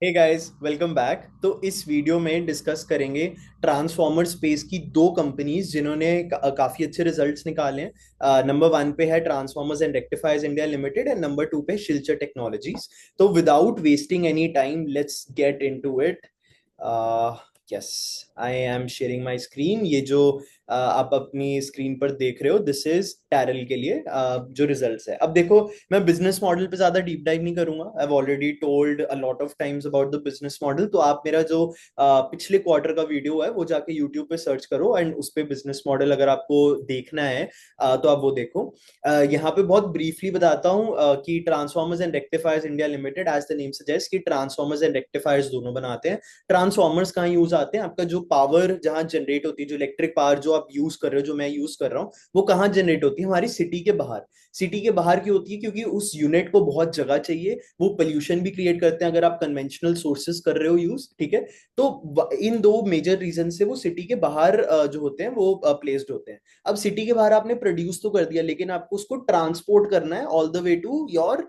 Hey guys, welcome back. तो इस video में डिस्कस करेंगे ट्रांसफॉर्मर स्पेस की दो कंपनीज जिन्होंने काफी अच्छे रिजल्ट्स निकाले हैं। नंबर वन पे है transformers and rectifiers India limited and number two पे शिल्चर टेक्नोलॉजीज। तो without wasting any time let's get into it. Yes, I am sharing my screen. ये जो आप अपनी स्क्रीन पर देख रहे हो, दिस इज टैरल के लिए जो रिजल्ट्स है। अब देखो, मैं बिजनेस मॉडल पे ज्यादा डीप डाइव नहीं करूंगा। I have already told a lot of times about the business model. तो आप मेरा जो पिछले क्वार्टर का वीडियो है वो जाके यूट्यूब पे सर्च करो एंड उस पे बिजनेस मॉडल अगर आपको देखना है तो आप वो देखो। यहाँ पे बहुत ब्रीफली बताता हूँ कि transformers and rectifiers India limited, as the name suggest, कि ट्रांसफॉर्मर्स एंड रेक्टिफायर्स दोनों बनाते हैं। ट्रांसफॉर्मर्स कहाँ यूज आते हैं? आपका जो पावर जहां जनरेट होती है, जो इलेक्ट्रिक पावर जो आप यूज कर रहे हो, जो मैं यूज कर रहा हूँ, वो कहाँ जनरेट होती है? हमारी सिटी के बाहर। सिटी के बाहर की होती है क्योंकि उस यूनिट को बहुत जगह चाहिए। वो पोल्यूशन भी क्रिएट करते हैं अगर आप कन्वेंशनल सोर्सेज कर रहे हो यूज, ठीक है। तो इन दो मेजर रीजन से वो सिटी के बाहर जो होते हैं वो प्लेस्ड होते हैं। अब सिटी के बाहर आपने प्रोड्यूस तो कर दिया, लेकिन आपको उसको ट्रांसपोर्ट करना है all the way to your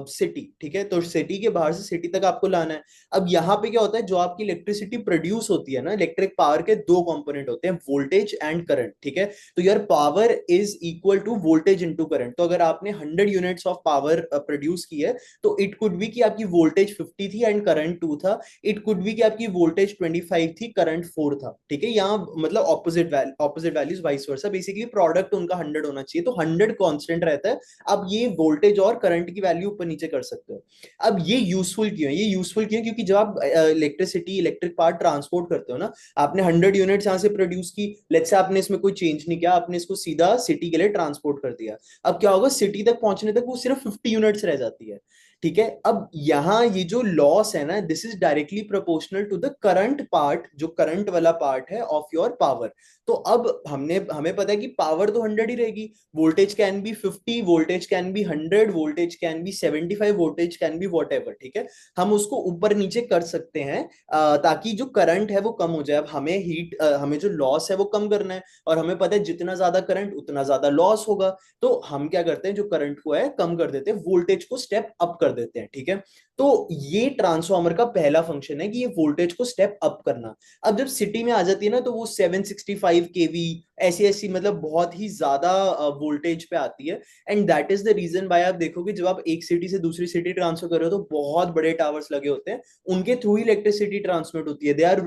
city, ठीक है। तो सिटी के बाहर से सिटी तक आपको लाना है। अब यहाँ पे क्या होता है, जो आपकी इलेक्ट्रिसिटी प्रोड्यूस होती है ना, इलेक्ट्रिक पावर के दो कंपोनेंट होते हैं, वोल्टेज एंड करंट, ठीक है। तो यार power is equal to voltage into current. तो अगर आपने 100 यूनिट्स ऑफ पावर प्रोड्यूस की है, तो इट कुड बी कि आपकी वोल्टेज 50 थी एंड करंट 2 था। इट कुड बी कि आपकी वोल्टेज 25 थी, करंट 4 था, ठीक है। यहाँ मतलब opposite values vice versa. Basically product उनका 100 होना चाहिए, तो 100 कांस्टेंट रहता है। अब ये वोल्टेज और करंट की वैल्यू ऊपर नीचे कर सकते हो। अब ये यूजफुल क्यों है? ये यूजफुल क्यों है? क्योंकि जब आप इलेक्ट्रिक पार्ट ट्रांसपोर्ट करते हो ना, आपने 100 यूनिट्स यहाँ से प्रोड्यूस की, लेट्स से आपने इसमें कोई चेंज नहीं किया, आपने इसको सीधा सिटी के लिए ट्रांसपोर्ट कर दिया। अब क्या होगा, सिटी तक पहुंचने तक वो सिर्फ 50 यूनिट्स रह जाती है, ठीक है। अब यहाँ ये जो लॉस है ना, this is directly proportional to the current part, जो करंट वाला पार्ट है ऑफ योर पावर। तो अब हमें पता है कि पावर तो 100 ही रहेगी। Voltage can be 50, voltage can be 100, voltage can be 75, voltage can be what ever, ठीक है। हम उसको ऊपर नीचे कर सकते हैं ताकि जो करंट है वो कम हो जाए। अब हमें जो लॉस है वो कम करना है, और हमें पता है जितना ज्यादा करंट उतना ज्यादा लॉस होगा। तो हम क्या करते हैं, जो करंट को है कम कर देते हैं, वोल्टेज को स्टेप अप कर देते हैं, ठीक है। तो ये ट्रांसफार्मर का पहला फंक्शन है कि ये वोल्टेज को स्टेप अप करना। अब जब सिटी में आ जाती है ना, तो वो 765 केवी ऐसी ऐसी मतलब बहुत ही ज्यादा वोल्टेज पे आती है। And that is the reason why आप देखोगे, जब आप एक सिटी से दूसरी सिटी ट्रांसफर कर रहे हो, तो बहुत बड़े टावर्स लगे होते हैं, उनके थ्रू ही इलेक्ट्रिसिटी ट्रांसमिट होती है। दे आर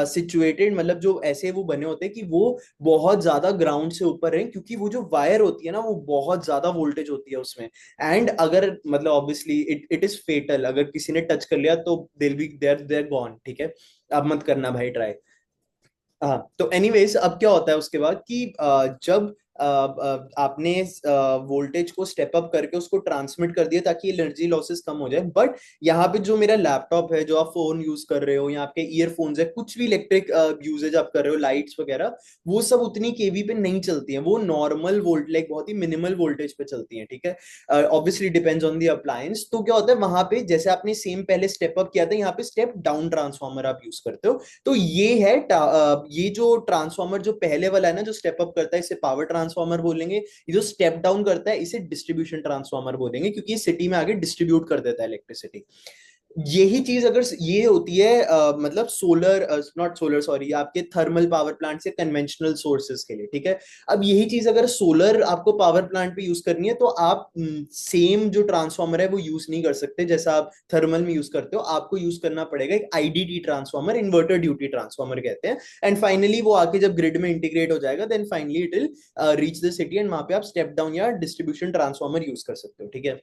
सिचुएटेड, मतलब जो ऐसे वो बने होते हैं कि वो बहुत ज्यादा ग्राउंड से ऊपर है, क्योंकि वो जो वायर होती है ना, वो बहुत ज्यादा वोल्टेज होती है उसमें। एंड अगर मतलब ऑब्वियसली इट इज फेटल, अगर किसी ने टच कर लिया तो दिल बी देयर गॉन, ठीक है। अब मत करना भाई ट्राई। हाँ, तो एनीवेज अब क्या होता है उसके बाद कि जब आपने वोल्टेज को स्टेप अप करके उसको ट्रांसमिट कर दिया ताकि एनर्जी लॉसेस कम हो जाए। बट यहाँ पे जो मेरा लैपटॉप है, जो आप फोन यूज कर रहे हो, या आपके ईयरफोन्स है, कुछ भी इलेक्ट्रिक यूजेज आप कर रहे हो, लाइट्स वगैरह, वो सब उतनी केवी पे नहीं चलती हैं। वो नॉर्मल वोल्ट, लाइक बहुत ही मिनिमल वोल्टेज पे चलती हैं, ठीक है। Obviously depends on the appliance. तो क्या होता है वहां पे, जैसे आपने सेम पहले स्टेप अप किया था, यहाँ पे स्टेप डाउन ट्रांसफॉर्मर आप यूज करते हो। तो ये है ये जो ट्रांसफॉर्मर जो पहले वाला है ना, जो स्टेप अप करता है, इसे पावर ट्रांसफॉर्मर बोलेंगे। ये जो स्टेप डाउन करता है, इसे डिस्ट्रीब्यूशन ट्रांसफॉर्मर बोलेंगे, क्योंकि ये सिटी में आगे डिस्ट्रीब्यूट कर देता है इलेक्ट्रिसिटी। यही चीज अगर ये होती है मतलब सोलर, नॉट सोलर सॉरी, आपके थर्मल पावर प्लांट से कन्वेंशनल सोर्सेज के लिए, ठीक है। अब यही चीज अगर सोलर आपको पावर प्लांट पे यूज करनी है, तो आप सेम जो ट्रांसफॉर्मर है वो यूज नहीं कर सकते जैसा आप थर्मल में यूज करते हो। आपको यूज करना पड़ेगा एक IDT transformer, inverter duty transformer कहते हैं। एंड फाइनली वो आके जब ग्रिड में इंटीग्रेट हो जाएगा, then finally it will reach the city, and वहां पे आप स्टेप डाउन या डिस्ट्रीब्यूशन ट्रांसफॉर्मर यूज कर सकते हो, ठीक है।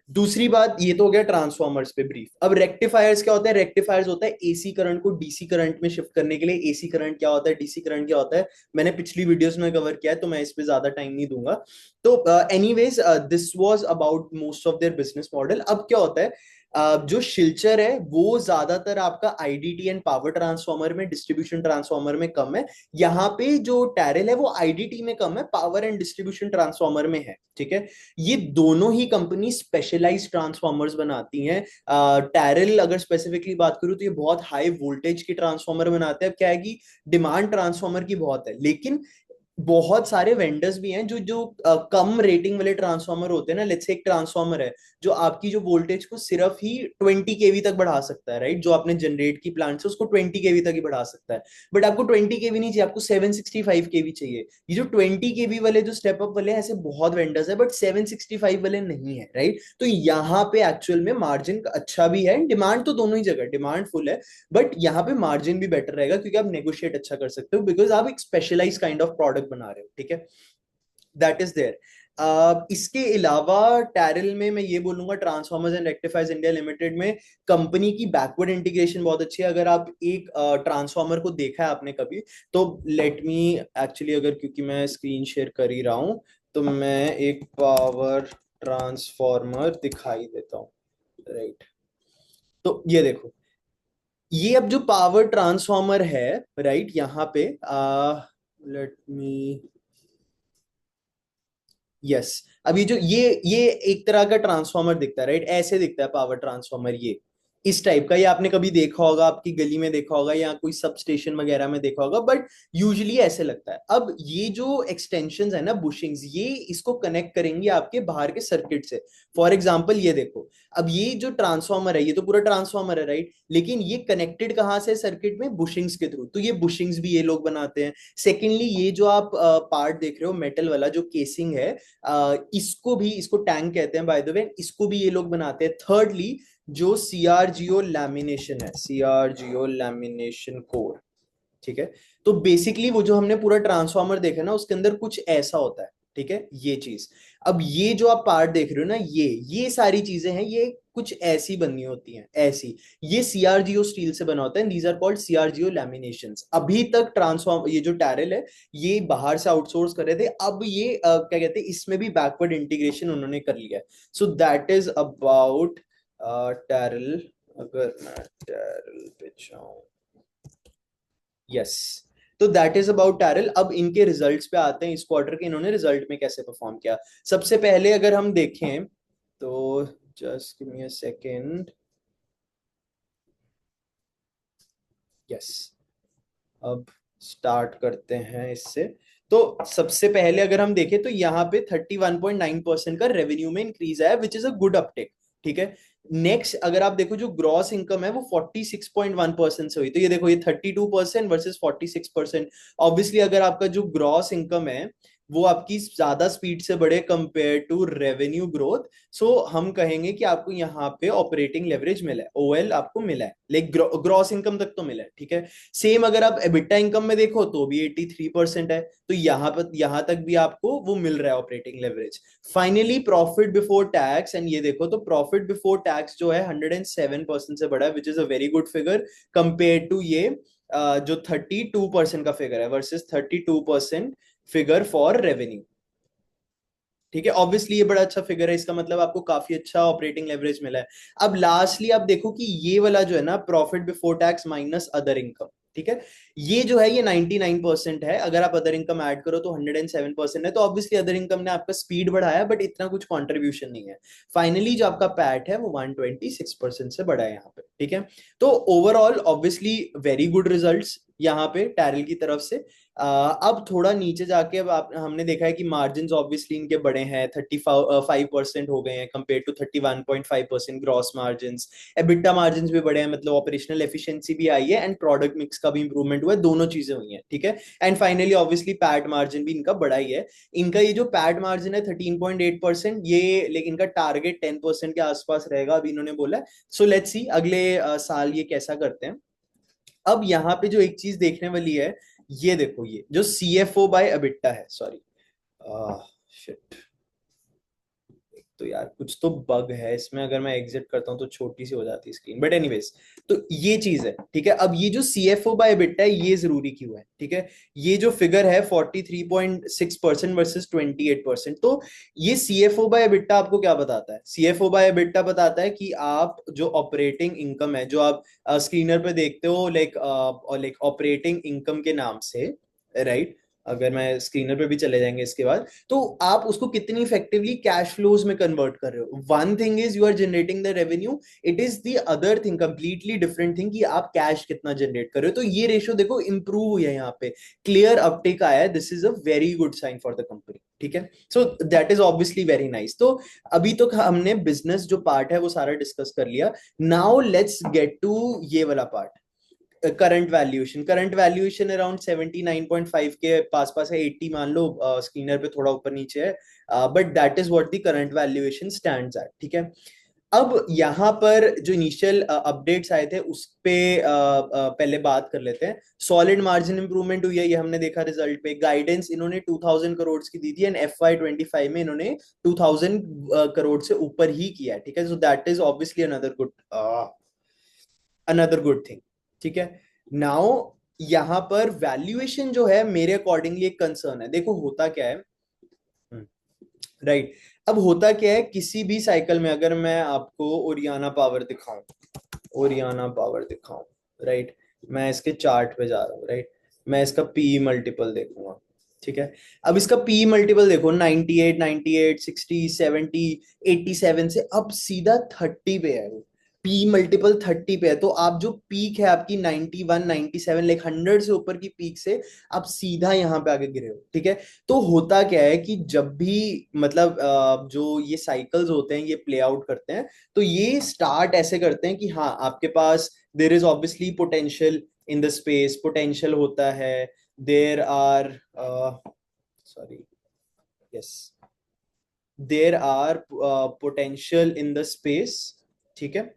दूसरी बात, ये तो हो गया ट्रांसफॉर्मर्स पे ब्रीफ। अब रेक्टिफायर्स क्या होता है? रेक्टिफायर्स होता है एसी करंट को डीसी करंट में शिफ्ट करने के लिए। एसी करंट क्या होता है, डीसी करंट क्या होता है, मैंने पिछली वीडियोस में कवर किया है, तो मैं इस पे ज्यादा टाइम नहीं दूंगा। तो anyways, this was about most of their business model. अब क्या होता है, जो शिल्चर है वो ज्यादातर आपका आईडीटी एंड पावर ट्रांसफॉर्मर में, डिस्ट्रीब्यूशन ट्रांसफॉर्मर में कम है। यहाँ पे जो टैरल है वो आईडीटी में कम है, पावर एंड डिस्ट्रीब्यूशन ट्रांसफॉर्मर में है, ठीक है। ये दोनों ही कंपनी स्पेशलाइज्ड ट्रांसफॉर्मर्स बनाती हैं। टैरल अगर स्पेसिफिकली बात करूं, तो ये बहुत हाई वोल्टेज के ट्रांसफॉर्मर बनाते हैं। अब क्या है कि डिमांड ट्रांसफॉर्मर की बहुत है, लेकिन बहुत सारे वेंडर्स भी हैं जो जो कम रेटिंग वाले ट्रांसफार्मर होते हैं ना। लेट्स से एक ट्रांसफार्मर है जो आपकी जो वोल्टेज को सिर्फ ही 20 kV तक बढ़ा सकता है, राइट, जो आपने जनरेट की प्लांट से उसको 20 kV तक ही बढ़ा सकता है। बट आपको 20 kV नहीं चाहिए, आपको 765 kV चाहिए। ये जो 20 kV वाले जो स्टेप अप वाले हैं, ऐसे बहुत वेंडर्स है, बट 765 वाले नहीं है, राइट। तो यहाँ पे एक्चुअल में मार्जिन अच्छा भी है, डिमांड तो दोनों ही जगह डिमांड फुल है, बट यहाँ पे मार्जिन भी बेटर रहेगा क्योंकि आप नेगोशिएट अच्छा कर सकते हो, बिकॉज आप एक स्पेशलाइज काइंड ऑफ प्रोडक्ट बना रहे हो, ठीक है। That is there. इसके अलावा टैरल में मैं ये बोलूंगा, transformers and rectifiers India limited में कंपनी की बैकवर्ड इंटीग्रेशन बहुत अच्छी है। अगर आप एक ट्रांसफॉर्मर को देखा है आपने कभी, तो लेट मी एक्चुअली, अगर क्योंकि मैं स्क्रीन शेयर कर ही रहा हूं, तो मैं एक पावर ट्रांसफॉर्मर दिखाई देता हूँ, राइट। तो ये देखो, ये अब जो पावर ट्रांसफॉर्मर है, राइट, यहाँ पे लेट मी, यस, अब ये एक तरह का ट्रांसफॉर्मर दिखता है, राइट, ऐसे दिखता है पावर ट्रांसफॉर्मर, ये इस टाइप का। ये आपने कभी देखा होगा, आपकी गली में देखा होगा या कोई सब स्टेशन वगैरह में देखा होगा, बट यूजुअली ऐसे लगता है। अब ये जो एक्सटेंशंस है ना, बुशिंग्स, ये इसको कनेक्ट करेंगी आपके बाहर के सर्किट से। फॉर एग्जाम्पल ये देखो, अब ये जो ट्रांसफॉर्मर है, ये तो पूरा ट्रांसफॉर्मर है, राइट, लेकिन ये कनेक्टेड कहाँ से सर्किट में, बुशिंग्स के थ्रू। तो ये बुशिंग्स भी ये लोग बनाते हैं। सेकेंडली, ये जो आप पार्ट देख रहे हो मेटल वाला जो केसिंग है, इसको भी, इसको टैंक कहते हैं बाय द वे, इसको भी ये लोग बनाते हैं। थर्डली, जो सीआरजीओ लैमिनेशन है, सीआरजीओ लैमिनेशन कोर, ठीक है। तो बेसिकली वो जो हमने पूरा ट्रांसफार्मर देखा ना, उसके अंदर कुछ ऐसा होता है, ठीक है, ये चीज। अब ये जो आप पार्ट देख रहे हो ना, ये सारी चीजें हैं, ये कुछ ऐसी बननी होती हैं, ऐसी। ये सीआरजीओ स्टील से बना होता है, these are called CRGO laminations. अभी तक ट्रांसफॉर्म, ये जो टैरल है, ये बाहर से आउटसोर्स कर रहे थे, अब ये क्या कहते हैं, इसमें भी बैकवर्ड इंटीग्रेशन उन्होंने कर लिया है। सो दैट इज अबाउट टैरल। अगर मैं टैरल पे जाऊं, यस, तो दैट इज अबाउट टैरल। अब इनके रिजल्ट्स पे आते हैं, इस क्वार्टर के इन्होंने रिजल्ट में कैसे परफॉर्म किया। सबसे पहले अगर हम देखें तो, just give me a second, yes, अब स्टार्ट करते हैं इससे। तो सबसे पहले अगर हम देखें तो यहाँ पे 31.9% का रेवेन्यू में इंक्रीज आया, विच इज अ गुड अपटेक, ठीक है। नेक्स्ट अगर आप देखो, जो ग्रॉस इनकम है वो 46.1% से हुई। तो ये देखो, ये 32% वर्सेस 46%। ऑब्वियसली अगर आपका जो ग्रॉस इनकम है वो आपकी ज्यादा स्पीड से बढ़े कंपेयर टू रेवेन्यू ग्रोथ, सो हम कहेंगे कि आपको यहाँ पे ऑपरेटिंग लेवरेज मिला है, ओएल आपको मिला है, लेकिन ग्रॉस इनकम तक तो मिला है, ठीक है। सेम अगर आप एबिटा इनकम में देखो तो भी 83% है, तो यहाँ पर, यहाँ तक भी आपको वो मिल रहा है operating leverage. Finally profit before tax, and ये देखो, तो प्रॉफिट बिफोर टैक्स जो है 107% से बढ़ा है, which is a very good figure compare to ये जो 32% का फिगर है वर्सेस 32% फिगर फॉर रेवेन्यू, ठीक है। ऑब्वियसली ये बड़ा अच्छा फिगर है, इसका मतलब आपको काफी अच्छा ऑपरेटिंग लेवरेज मिला है। अब लास्टली आप देखो कि ये वाला जो है ना, profit before tax minus other income, ठीक है, ये जो है ये 99% है। अगर आप अदर इनकम ऐड करो तो 107% है। तो ऑब्वियसली अदर इनकम ने आपका स्पीड बढ़ाया, बट इतना कुछ कंट्रीब्यूशन नहीं है। फाइनली जो आपका पैट है वो 126% से बढ़ा है यहाँ पे, ठीक है। तो overall obviously very good results यहाँ पे टैरल की तरफ से। अब थोड़ा नीचे जाके, अब हमने देखा है कि मार्जिन ऑब्वियसली इनके बड़े हैं, 35% हो गए हैं compare to 31.5% gross margin. EBITDA margin भी बड़े हैं, मतलब ऑपरेशनल एफिशिएंसी भी आई है एंड प्रोडक्ट मिक्स का भी इंप्रूवमेंट हुआ है, दोनों चीजें हुई हैं, ठीक है। And finally obviously PAT margin भी इनका बड़ा ही है। इनका ये जो पैट मार्जिन है 13.8%, ये लेकिन इनका टारगेट 10% के आसपास रहेगा, अभी इन्होंने बोला है। सो लेट्स सी अगले साल ये कैसा करते हैं। अब यहाँ पे जो एक चीज देखने वाली है, ये देखो, ये जो सीएफओ बाय अबिट्टा है, सॉरी, शिट, तो यार कुछ तो बग है इसमें, अगर मैं एग्जिट करता हूं तो छोटी सी हो जाती है स्क्रीन, बट एनीवेज, तो ये चीज है, ठीक है। अब ये जो सीएफओ बाय बिट्टा है, ये जरूरी क्यों है, ठीक है। ये जो फिगर है 43.6% वर्सेस 28%, तो ये सीएफओ बाय बिट्टा आपको क्या बताता है? सीएफओ बाय बिट्टा बताता है कि आप जो ऑपरेटिंग इनकम है, जो आप स्क्रीनर पे देखते हो, लाइक ऑपरेटिंग इनकम के नाम से, राइट, अगर मैं स्क्रीनर पे भी चले जाएंगे इसके बाद, तो आप उसको कितनी इफेक्टिवली कैश फ्लोज में कन्वर्ट कर रहे हो। One thing is you are generating the revenue, it is the other thing, completely different thing कि आप कैश कितना जनरेट कर रहे हो। तो ये रेशियो देखो इंप्रूव हुई है यहाँ पे, क्लियर अपटेक आया है, this is a very good sign for the company. ठीक है, so that is obviously very nice. तो अभी तो हमने बिजनेस जो पार्ट है वो सारा डिस्कस कर लिया। नाउ लेट्स गेट टू ये वाला पार्ट, करंट वैल्यूएशन अराउंड 79.5 के पास पास है, 80 मान लो, स्क्रीनर पे थोड़ा ऊपर नीचे है, but that is what the current valuation stands eight. ठीक है, अब यहाँ पर जो इनिशियल अपडेट्स आए थे उस पे पहले बात कर लेते हैं। सॉलिड मार्जिन इंप्रूवमेंट हुई है, ये हमने देखा रिजल्ट पे। गाइडेंस इन्होंने 2000 करोड़ की दी थी, एंड FY 25 में इन्होंने 2000 करोड़ से ऊपर ही किया है। ठीक है, so that is obviously another good thing. ठीक है, नाउ यहाँ पर वैल्यूएशन जो है मेरे अकॉर्डिंगली एक कंसर्न है। देखो होता क्या है, राइट, अब होता क्या है किसी भी साइकिल में, अगर मैं आपको ओरियाना पावर दिखाऊं, राइट, मैं इसके चार्ट पे जा रहा हूँ, राइट, मैं इसका पी मल्टीपल देखूंगा। ठीक है, अब इसका पी मल्टीपल देखो, 98, 98, 60, 70, 87 से अब सीधा 30 पे है। पी मल्टीपल 30 पे है, तो आप जो पीक है आपकी 91, 97, लाइक 100 से ऊपर की पीक से आप सीधा यहाँ पे आके गिरे हो। ठीक है, तो होता क्या है कि जब भी मतलब जो ये साइकिल्स होते हैं ये प्ले आउट करते हैं, तो ये स्टार्ट ऐसे करते हैं कि हाँ आपके पास there is obviously potential in the space, potential होता है, there are sorry yes there are potential in the space. ठीक है,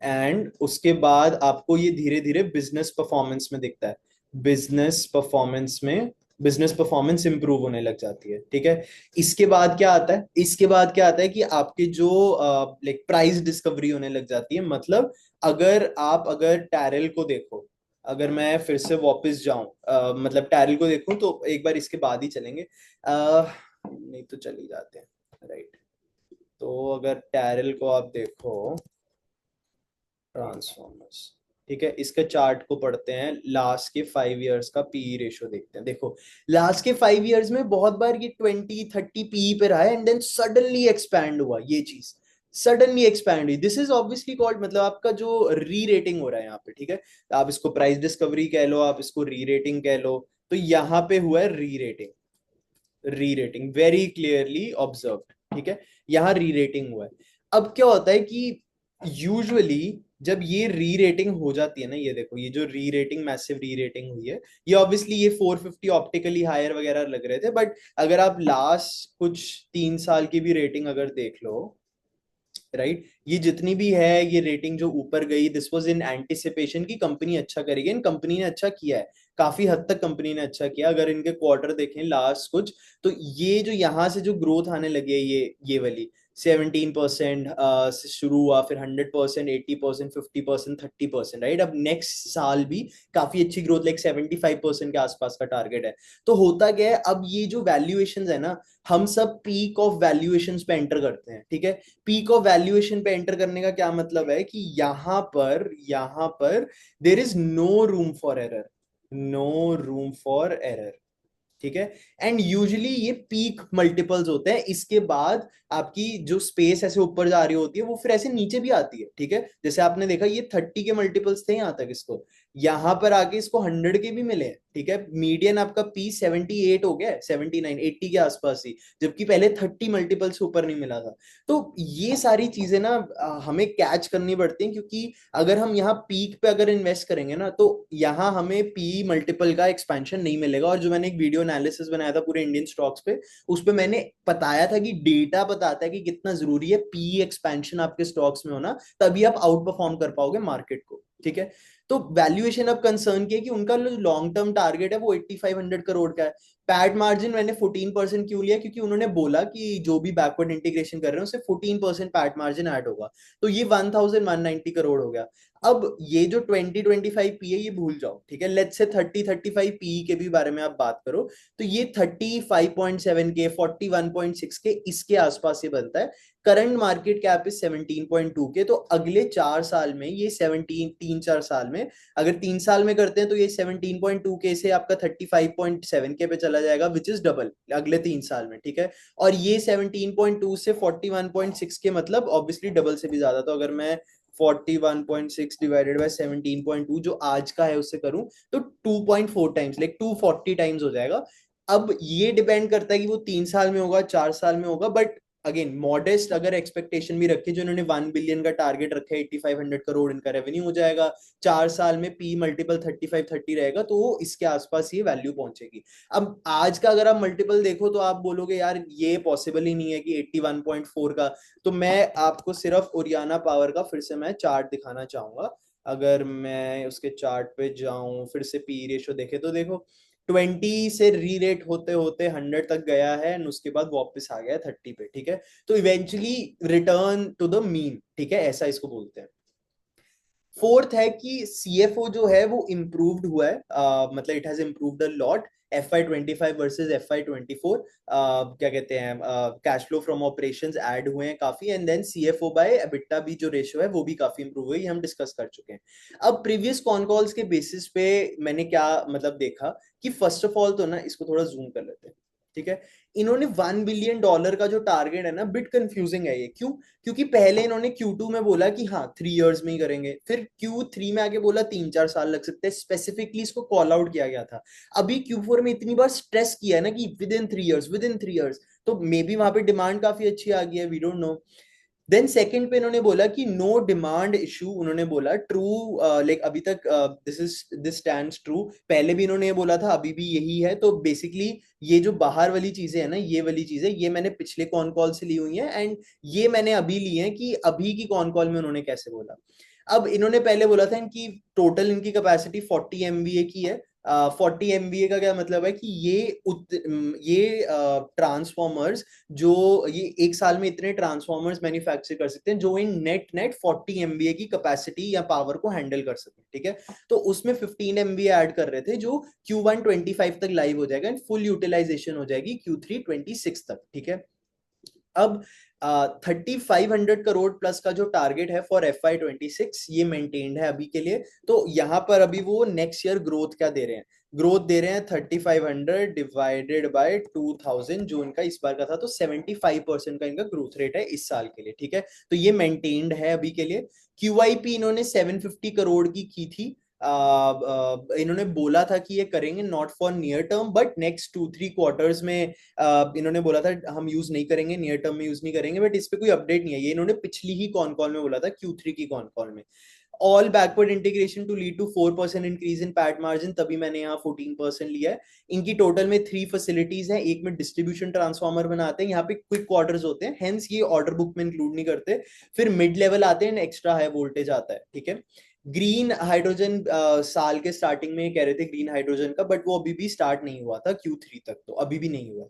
एंड उसके बाद आपको ये धीरे धीरे बिजनेस परफॉर्मेंस में दिखता है, बिजनेस परफॉर्मेंस में बिजनेस परफॉर्मेंस इंप्रूव होने लग जाती है। ठीक है, इसके बाद क्या आता है, इसके बाद क्या आता है कि आपके जो लाइक प्राइस डिस्कवरी होने लग जाती है। मतलब अगर टैरल को देखो, अगर मैं फिर से वापस जाऊं, मतलब टैरल को देखूं, तो एक बार इसके बाद ही चलेंगे, नहीं तो चली जाते हैं, राइट। तो अगर टैरल को आप देखो, ट्रांसफॉर्मर्स, ठीक है, इसके चार्ट को पढ़ते हैं, लास्ट के 5 इयर्स का पीई रेशियो देखते हैं। देखो लास्ट के 5 इयर्स में बहुत बार ये 20, 30 पीई पे रहा है, एंड देन सडनली एक्सपैंड हुआ, ये चीज सडनली एक्सपैंड हुई। दिस इज ऑब्वियसली कॉल्ड, मतलब आपका जो री रेटिंग हो रहा है यहाँ पे। ठीक है, आप इसको प्राइस डिस्कवरी कह लो, आप इसको री रेटिंग कह लो, तो यहाँ पे हुआ है री रेटिंग वेरी क्लियरली ऑब्जर्व्ड। ठीक है, यहाँ री रेटिंग हुआ है। अब क्या होता है कि यूजुअली जब ये री रेटिंग हो जाती है ना, ये देखो ये जो री रेटिंग, मैसिव री रेटिंग हुई है, ये ऑब्वियसली ये 450 ऑप्टिकली हायर वगैरह लग रहे थे, बट अगर आप लास्ट कुछ 3 साल की भी रेटिंग अगर देख लो, राइट, ये जितनी भी है ये रेटिंग जो ऊपर गई, दिस वाज इन एंटिसिपेशन की कंपनी अच्छा करेगी, इन कंपनी ने अच्छा किया है, काफी हद तक कंपनी ने अच्छा किया। अगर इनके क्वार्टर देखें लास्ट कुछ, तो ये जो यहाँ से जो ग्रोथ आने लगी है, ये वाली 17% से शुरू हुआ, फिर 100%, 80%, 50%, 30%, राइट। अब नेक्स्ट साल भी काफी अच्छी ग्रोथ, लाइक 75% के आसपास का टारगेट है। तो होता क्या है, अब ये जो वैल्यूएशन है ना, हम सब पीक ऑफ वैल्यूएशन पे एंटर करते हैं। ठीक है, पीक ऑफ वैल्यूएशन पे एंटर करने का क्या मतलब है कि यहाँ पर there is no room for error. ठीक है, एंड यूजुअली ये पीक मल्टीपल्स होते हैं, इसके बाद आपकी जो स्पेस ऐसे ऊपर जा रही होती है वो फिर ऐसे नीचे भी आती है। ठीक है, जैसे आपने देखा ये 30 के मल्टीपल्स थे यहाँ तक, इसको यहाँ पर आके इसको 100 के भी मिले हैं। ठीक है, मीडियन आपका पी 78 हो गया, 79, 80 के आसपास ही, जबकि पहले 30 मल्टीपल से ऊपर नहीं मिला था। तो ये सारी चीजें ना हमें कैच करनी पड़ती हैं, क्योंकि अगर हम यहाँ पीक पे अगर इन्वेस्ट करेंगे ना, तो यहाँ हमें पी मल्टीपल का एक्सपेंशन नहीं मिलेगा। और जो मैंने एक वीडियो एनालिसिस बनाया था पूरे इंडियन स्टॉक्स पे, उस पे मैंने बताया था कि डेटा बताता है कि कितना जरूरी है पी एक्सपेंशन आपके स्टॉक्स में होना, तभी आप आउट परफॉर्म कर पाओगे मार्केट को। ठीक है, तो वैल्यूएशन अब कंसर्न किया कि उनका लॉन्ग टर्म टारगेट है वो 8500 करोड़ का है। पैट मार्जिन मैंने 14% क्यों लिया, क्योंकि उन्होंने बोला कि जो भी बैकवर्ड इंटीग्रेशन कर रहे हैं उससे 14% पैट मार्जिन ऐड होगा, तो ये 1190 करोड़ हो गया। अब ये जो 2025 पी है ये भूल जाओ। ठीक है, लेट्स से 30-35 पी के भी बारे में आप बात करो, तो ये 35.7 के, 41.6 के, इसके आसपास ये बनता है। करंट मार्केट कैप इज 17.2 के। तो अगले 4 साल में ये 17, 3-4 साल में, अगर 3 साल में करते हैं तो ये 17.2 के से आपका 35.7 के पे चला जाएगा, विच इज डबल अगले 3 साल में, ठीक है। और ये 17.2 से 41.6 के, मतलब ऑब्वियसली डबल से भी ज्यादा। तो अगर मैं 41.6 डिवाइडेड बाय 17.2 जो आज का है उससे करूं, तो 2.4 टाइम्स, लाइक 240 टाइम्स हो जाएगा। अब ये डिपेंड करता है कि वो 3 साल में होगा, 4 साल में होगा, बट अगेन मॉडेस्ट अगर एक्सपेक्टेशन भी रखे, जो इन्होंने 1 बिलियन का टारगेट रखा है, 8500 करोड़ इनका रेवेन्यू हो जाएगा, 4 साल में पी मल्टीपल 35-30 रहेगा, तो वो इसके आसपास ये वैल्यू पहुंचेगी। अब आज का अगर आप मल्टीपल देखो तो आप बोलोगे यार ये पॉसिबल ही नहीं है कि 81.4 का। तो मैं आपको सिर्फ ओरियाना पावर का फिर से मैं चार्ट दिखाना चाहूंगा। अगर मैं उसके चार्ट पे जाऊं, फिर से पी रेशो देखे तो देखो 20 से री रेट होते होते 100 तक गया है, और उसके बाद वापस आ गया 30 पे, ठीक है। तो eventually return to the mean, ठीक है, ऐसा इसको बोलते हैं। फोर्थ है कि सीएफओ जो है वो इम्प्रूव्ड हुआ है, मतलब it has improved a lot. FY25 versus FY24 क्या कहते हैं, cash flow from operations add हुए हैं काफी, and then CFO by EBITDA भी जो रेशियो है वो भी काफी इंप्रूव हुई, हम डिस्कस कर चुके हैं। अब प्रीवियस कॉन कॉल्स के बेसिस पे मैंने क्या मतलब देखा कि फर्स्ट ऑफ ऑल तो ना इसको थोड़ा जूम कर लेते हैं, ठीक है। इन्होंने $1 बिलियन का जो टारगेट है ना, बिट कंफ्यूजिंग है ये। क्यों? क्योंकि पहले इन्होंने Q2 में बोला कि हाँ 3 इयर्स में ही करेंगे, फिर Q3 में आके बोला 3-4 साल लग सकते हैं, स्पेसिफिकली इसको कॉल आउट किया गया था। अभी Q4 में इतनी बार स्ट्रेस किया है ना कि विद इन 3 इयर्स, तो मे बी वहां पे डिमांड काफी अच्छी आ गई है, we don't know. Then second पे इन्होंने बोला कि नो डिमांड इशू, उन्होंने बोला ट्रू, लाइक अभी तक दिस स्टैंड्स ट्रू। पहले भी इन्होंने ये बोला था, अभी भी यही है। तो बेसिकली ये जो बाहर वाली चीजें है ना, ये वाली चीजें ये मैंने पिछले कॉन कॉल से ली हुई है, एंड ये मैंने अभी ली है कि अभी की कॉन कॉल में उन्होंने कैसे बोला। अब इन्होंने पहले बोला था इनकी टोटल इनकी कैपेसिटी 40 MVA की है। 40 MVA का क्या मतलब है कि ये ट्रांसफॉर्मर्स, जो ये एक साल में इतने ट्रांसफॉर्मर्स मैन्युफैक्चर कर सकते हैं जो इन नेट नेट 40 MVA की कैपेसिटी या पावर को हैंडल कर सके, ठीक है। तो उसमें 15 MVA ऐड कर रहे थे, जो Q1 25 तक लाइव हो जाएगा, एंड फुल यूटिलाइजेशन हो जाएगी Q3 26 तक, ठीक है। अब 3500 करोड़ प्लस का जो टारगेट है फॉर FY26 ये मेंटेन्ड है अभी के लिए। तो यहाँ पर अभी वो नेक्स्ट ईयर ग्रोथ क्या दे रहे हैं, ग्रोथ दे रहे हैं 3500 डिवाइडेड बाय 2000, जो इनका इस बार का था, तो 75% का इनका ग्रोथ रेट है इस साल के लिए, ठीक है। तो ये मेंटेन्ड है अभी के लिए। QIP इन्होंने 750 करोड़ की थी। इन्होंने बोला था कि ये करेंगे not for near term, but next 2-3 quarters में इन्होंने बोला था हम यूज नहीं करेंगे, नियर टर्म में यूज नहीं करेंगे, बट इस पे कोई अपडेट नहीं है। ये इन्होंने पिछली ही कॉन कॉल में बोला था, Q3 की कॉन कॉल में। All backward integration to lead to 4% increase in PAT margin, तभी मैंने यहाँ 14% लिया है। इनकी टोटल में 3 फैसिलिटीज हैं, एक में डिस्ट्रीब्यूशन ट्रांसफार्मर बनाते हैं, यहाँ पे क्विक क्वार्टर्स होते हैं, हेंस ये ऑर्डर बुक में इंक्लूड नहीं करते। फिर मिड लेवल आते हैं, एक्स्ट्रा हाई वोल्टेज आता है, ठीक है। ग्रीन हाइड्रोजन साल के स्टार्टिंग में कह रहे थे ग्रीन हाइड्रोजन का, बट वो अभी भी स्टार्ट नहीं हुआ था Q3 तक, तो अभी भी नहीं हुआ।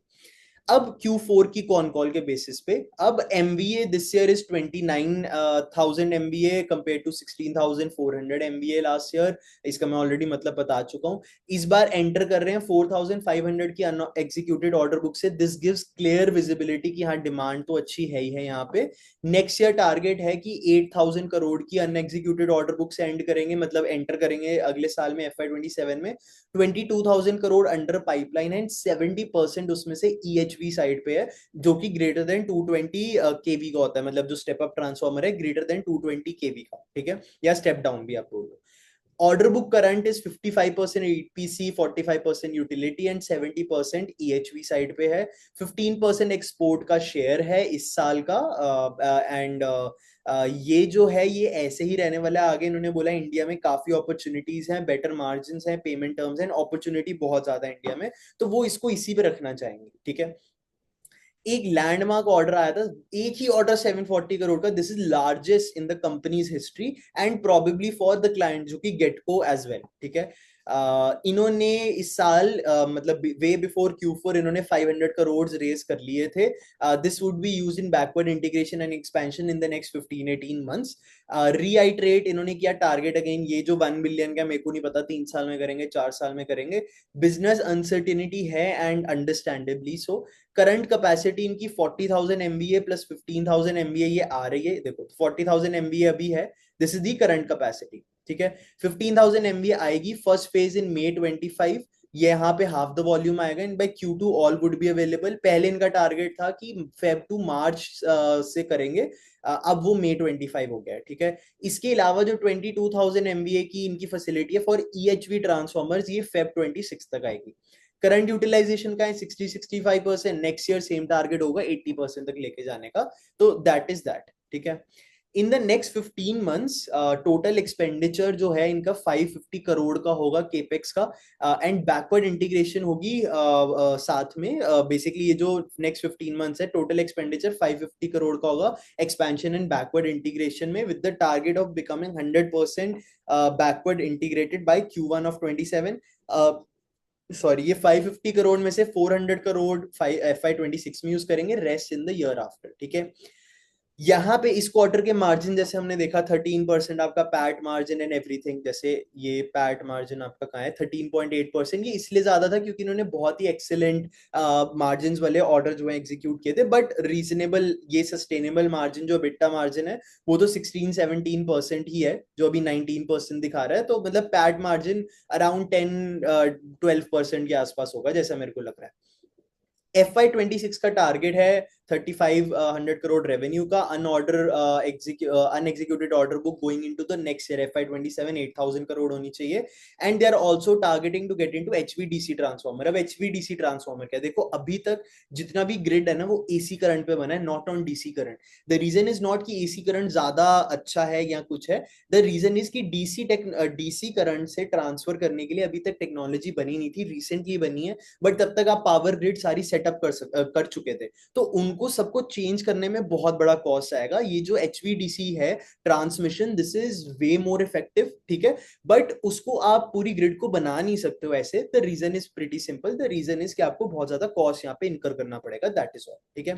अब Q4 की कॉन कॉल के बेसिस पे, अब MVA this year is 29,000 MVA compare to 16,400 MVA last year. इसका मैं ऑलरेडी मतलब बता चुका हूँ। इस बार एंटर कर रहे हैं 4,500 की एग्जीक्यूटेड ऑर्डर बुक से। दिस गिव्स क्लियर विजिबिलिटी कि हाँ डिमांड तो अच्छी है ही है यहाँ पे। नेक्स्ट ईयर टारगेट है कि 8,000 करोड़ की अनएग्जीक्यूटेड ऑर्डर बुक से एंड करेंगे, मतलब एंटर करेंगे अगले साल में FY27 में। 22,000 करोड़ अंडर पाइपलाइन है, 70% उसमें से EHV साइड पे है, जो कि ग्रेटर देन 220 केवी का होता है, मतलब जो स्टेप अप ट्रांसफॉर्मर है ग्रेटर देन 220 केवी का, ठीक है, या स्टेप डाउन भी आप बोल लो। Order book current is 55% EPC, 45% utility and 70% EHV side पे है। 15% एक्सपोर्ट का शेयर है इस साल का, एंड ये जो है ये ऐसे ही रहने वाला है आगे। इन्होंने बोला इंडिया में काफी अपॉर्चुनिटीज हैं, बेटर मार्जिन हैं, पेमेंट टर्म्स हैं, अपॉर्चुनिटी बहुत ज्यादा है इंडिया में, तो वो इसको इसी पे रखना चाहेंगे, ठीक है। एक लैंडमार्क ऑर्डर आया था, एक ही ऑर्डर 740 करोड़ का, this is largest in the companies history and probably for the client, जो कि गेटको एज वेल, ठीक है। इन्होंने इस साल मतलब वे बिफोर Q4 इन्होंने 500 करोड़ रेज कर लिए थे. This would be use in backward integration and expansion in the next 15-18 months. Reiterate इन्होंने किया टारगेट अगेन, ये जो 1 बिलियन का मेरे को नहीं पता 3 साल में करेंगे 4 साल में करेंगे. बिजनेस अनसर्टिनिटी है and understandably so. Current capacity इनकी 40,000 MVA प्लस 15,000 MVA ये आ रही है. देखो 40,000 MVA अभी है, this is the current capacity. ठीक है, 15,000 MVA आएगी फर्स्ट फेज इन May 25. ये यहाँ पे हाफ द वॉल्यूम आएगा in by Q2 all would be available. पहले इनका टारगेट था कि Feb to March से करेंगे, अब वो May 25 हो गया. ठीक है, इसके अलावा जो 22,000 MVA की इनकी फैसिलिटी है फॉर EHV ट्रांसफॉर्मर्स, ये Feb 26 तक आएगी. करंट यूटिलाइजेशन का है 60-65%. नेक्स्ट ईयर सेम टारगेट होगा 80% तक लेके जाने का. तो दैट इज दैट. ठीक है, इन the next 15 months total expenditure जो है इनका 550 करोड़ का होगा केपेक्स का. एंड बैकवर्ड इंटीग्रेशन होगी साथ में. बेसिकली ये जो नेक्स्ट 15 मंथ्स है टोटल एक्सपेंडिचर 550 करोड़ का होगा एक्सपेंशन एंड बैकवर्ड इंटीग्रेशन में, with the target of becoming 100% backward integrated by Q1 of 27. Sorry, ये 550 करोड़ में से 400 करोड़ FY26 में यूज करेंगे, rest in the year after. ठीक है, यहाँ पे इस क्वार्टर के मार्जिन जैसे हमने देखा 13% आपका पैट मार्जिन एंड एवरीथिंग. जैसे ये पैट मार्जिन आपका कहाँ है 13.8%. ये इसलिए ज्यादा था क्योंकि इन्होंने बहुत ही एक्सेलेंट मार्जिन वाले ऑर्डर जो है एग्जीक्यूट किए थे. बट रीजनेबल ये सस्टेनेबल मार्जिन जो बिट्टा मार्जिन है वो तो 16-17% ही है, जो अभी 19% दिखा रहा है. तो मतलब पैट मार्जिन अराउंड 10-12% के आसपास होगा जैसा मेरे को लग रहा है. FY26 का टारगेट है 3500 करोड़ रेवेन्यू का. Unexecuted order book going into the next year FY27 8,000 crore होनी चाहिए. And they are also targeting to get into HVDC transformer. अब HVDC ट्रांसफॉर्मर क्या, देखो अभी तक जितना भी ग्रिड है ना वो AC करंट पे बना है, not on DC current. The reason is not कि AC करंट ज्यादा अच्छा है या कुछ है. द रीजन इज कि DC करंट से ट्रांसफर करने के लिए अभी तक टेक्नोलॉजी बनी नहीं थी, रिसेंटली बनी है. बट तब तक आप पावर ग्रिड सारी सेटअप कर चुके थे, तो उनको सबको चेंज करने में बहुत बड़ा कॉस्ट आएगा. ये जो HVDC है transmission, this is way more effective. ठीक है, बट उसको आप पूरी ग्रिड को बना नहीं सकते हो ऐसे. The reason is pretty simple. The reason is कि आपको बहुत ज्यादा कॉस्ट यहाँ पे इनकर करना पड़ेगा. That is all. ठीक है,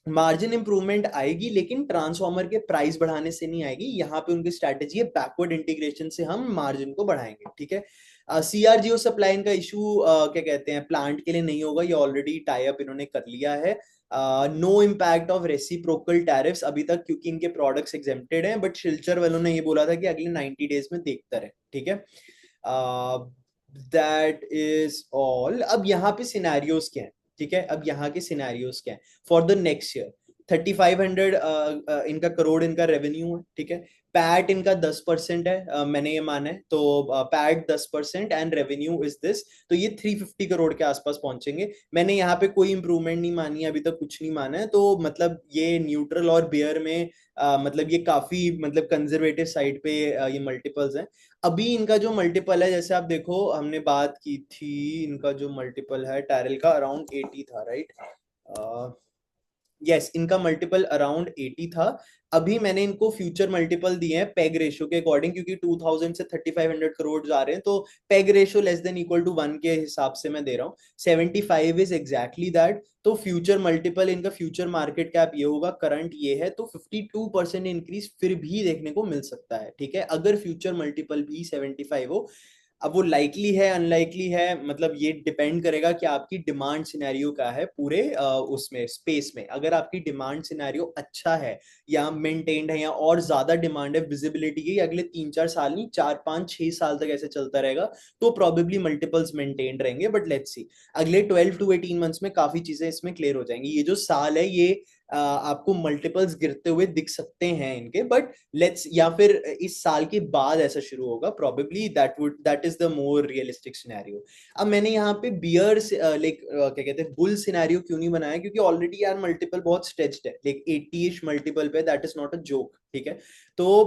मार्जिन इंप्रूवमेंट आएगी लेकिन ट्रांसफॉर्मर के प्राइस बढ़ाने से नहीं आएगी. यहाँ पे उनकी स्ट्रैटेजी है बैकवर्ड इंटीग्रेशन से हम मार्जिन को बढ़ाएंगे. ठीक है, CRGO सप्लाई इनका इशू क्या कहते हैं प्लांट के लिए नहीं होगा, ये ऑलरेडी टाई अप इन्होंने कर लिया है. No impact of reciprocal tariffs अभी तक क्योंकि इनके प्रोडक्ट्स एग्जेम्प्टेड हैं. बट शिल्चर वालों ने ये बोला था कि अगले 90 डेज में देखता रहे. ठीक है, दैट इज ऑल. अब यहाँ पे सिनेरियोज क्या है. ठीक है, अब यहाँ के सिनेरियोज क्या है फॉर द नेक्स्ट ईयर. 3500 इनका करोड़ इनका रेवेन्यू है. ठीक है, पैट इनका 10% है, मैंने ये माना है. तो PAT 10% and revenue is this, तो ये 350 करोड़ के आसपास पहुंचेंगे. मैंने यहाँ पे कोई इंप्रूवमेंट नहीं मानी है, अभी तक कुछ नहीं माना है. तो मतलब ये न्यूट्रल और बेयर में मतलब ये काफी मतलब कंजर्वेटिव साइड पे ये मल्टीपल्स हैं. अभी इनका जो मल्टीपल है जैसे आप देखो हमने बात की थी, इनका जो मल्टीपल है टैरल का अराउंड 80 था, राइट. यस, इनका मल्टीपल अराउंड 80 था. अभी मैंने इनको फ्यूचर मल्टीपल दिए हैं पेग रेशियो के अकॉर्डिंग, क्योंकि 2000 से 3500 करोड़ जा रहे हैं, तो PEG ratio less than equal to 1 के हिसाब से मैं दे रहा हूँ. 75 इज एग्जैक्टली दैट. तो फ्यूचर मल्टीपल इनका फ्यूचर मार्केट कैप ये होगा, करंट ये है, तो 52% इंक्रीज फिर भी देखने को मिल सकता है. ठीक है, अगर फ्यूचर मल्टीपल भी 75 हो. अब वो लाइकली है अनलाइकली है, मतलब ये डिपेंड करेगा कि आपकी डिमांड सिनेरियो क्या है पूरे उसमें स्पेस में. अगर आपकी डिमांड सिनेरियो अच्छा है या मेंटेन्ड है या और ज्यादा डिमांड है, विजिबिलिटी की अगले 3-4 साल नहीं 4-5-6 साल तक ऐसे चलता रहेगा, तो प्रोबेबली मल्टीपल्स मेंटेन्ड रहेंगे. बट लेट्स सी, अगले 12-18 मंथ्स में काफी चीजें इसमें क्लियर हो जाएंगी. ये जो साल है ये आपको मल्टीपल्स गिरते हुए दिख सकते हैं इनके, बट लेट्स, या फिर इस साल के बाद ऐसा शुरू होगा probably. That is the more realistic scenario. अब मैंने यहाँ पे बियर लाइक क्या कहते हैं बुल सिनेरियो क्यों नहीं बनाया, क्योंकि ऑलरेडी यार मल्टीपल बहुत स्ट्रेच्ड है, लाइक 80ish मल्टीपल पे, that is not a joke. ठीक है। तो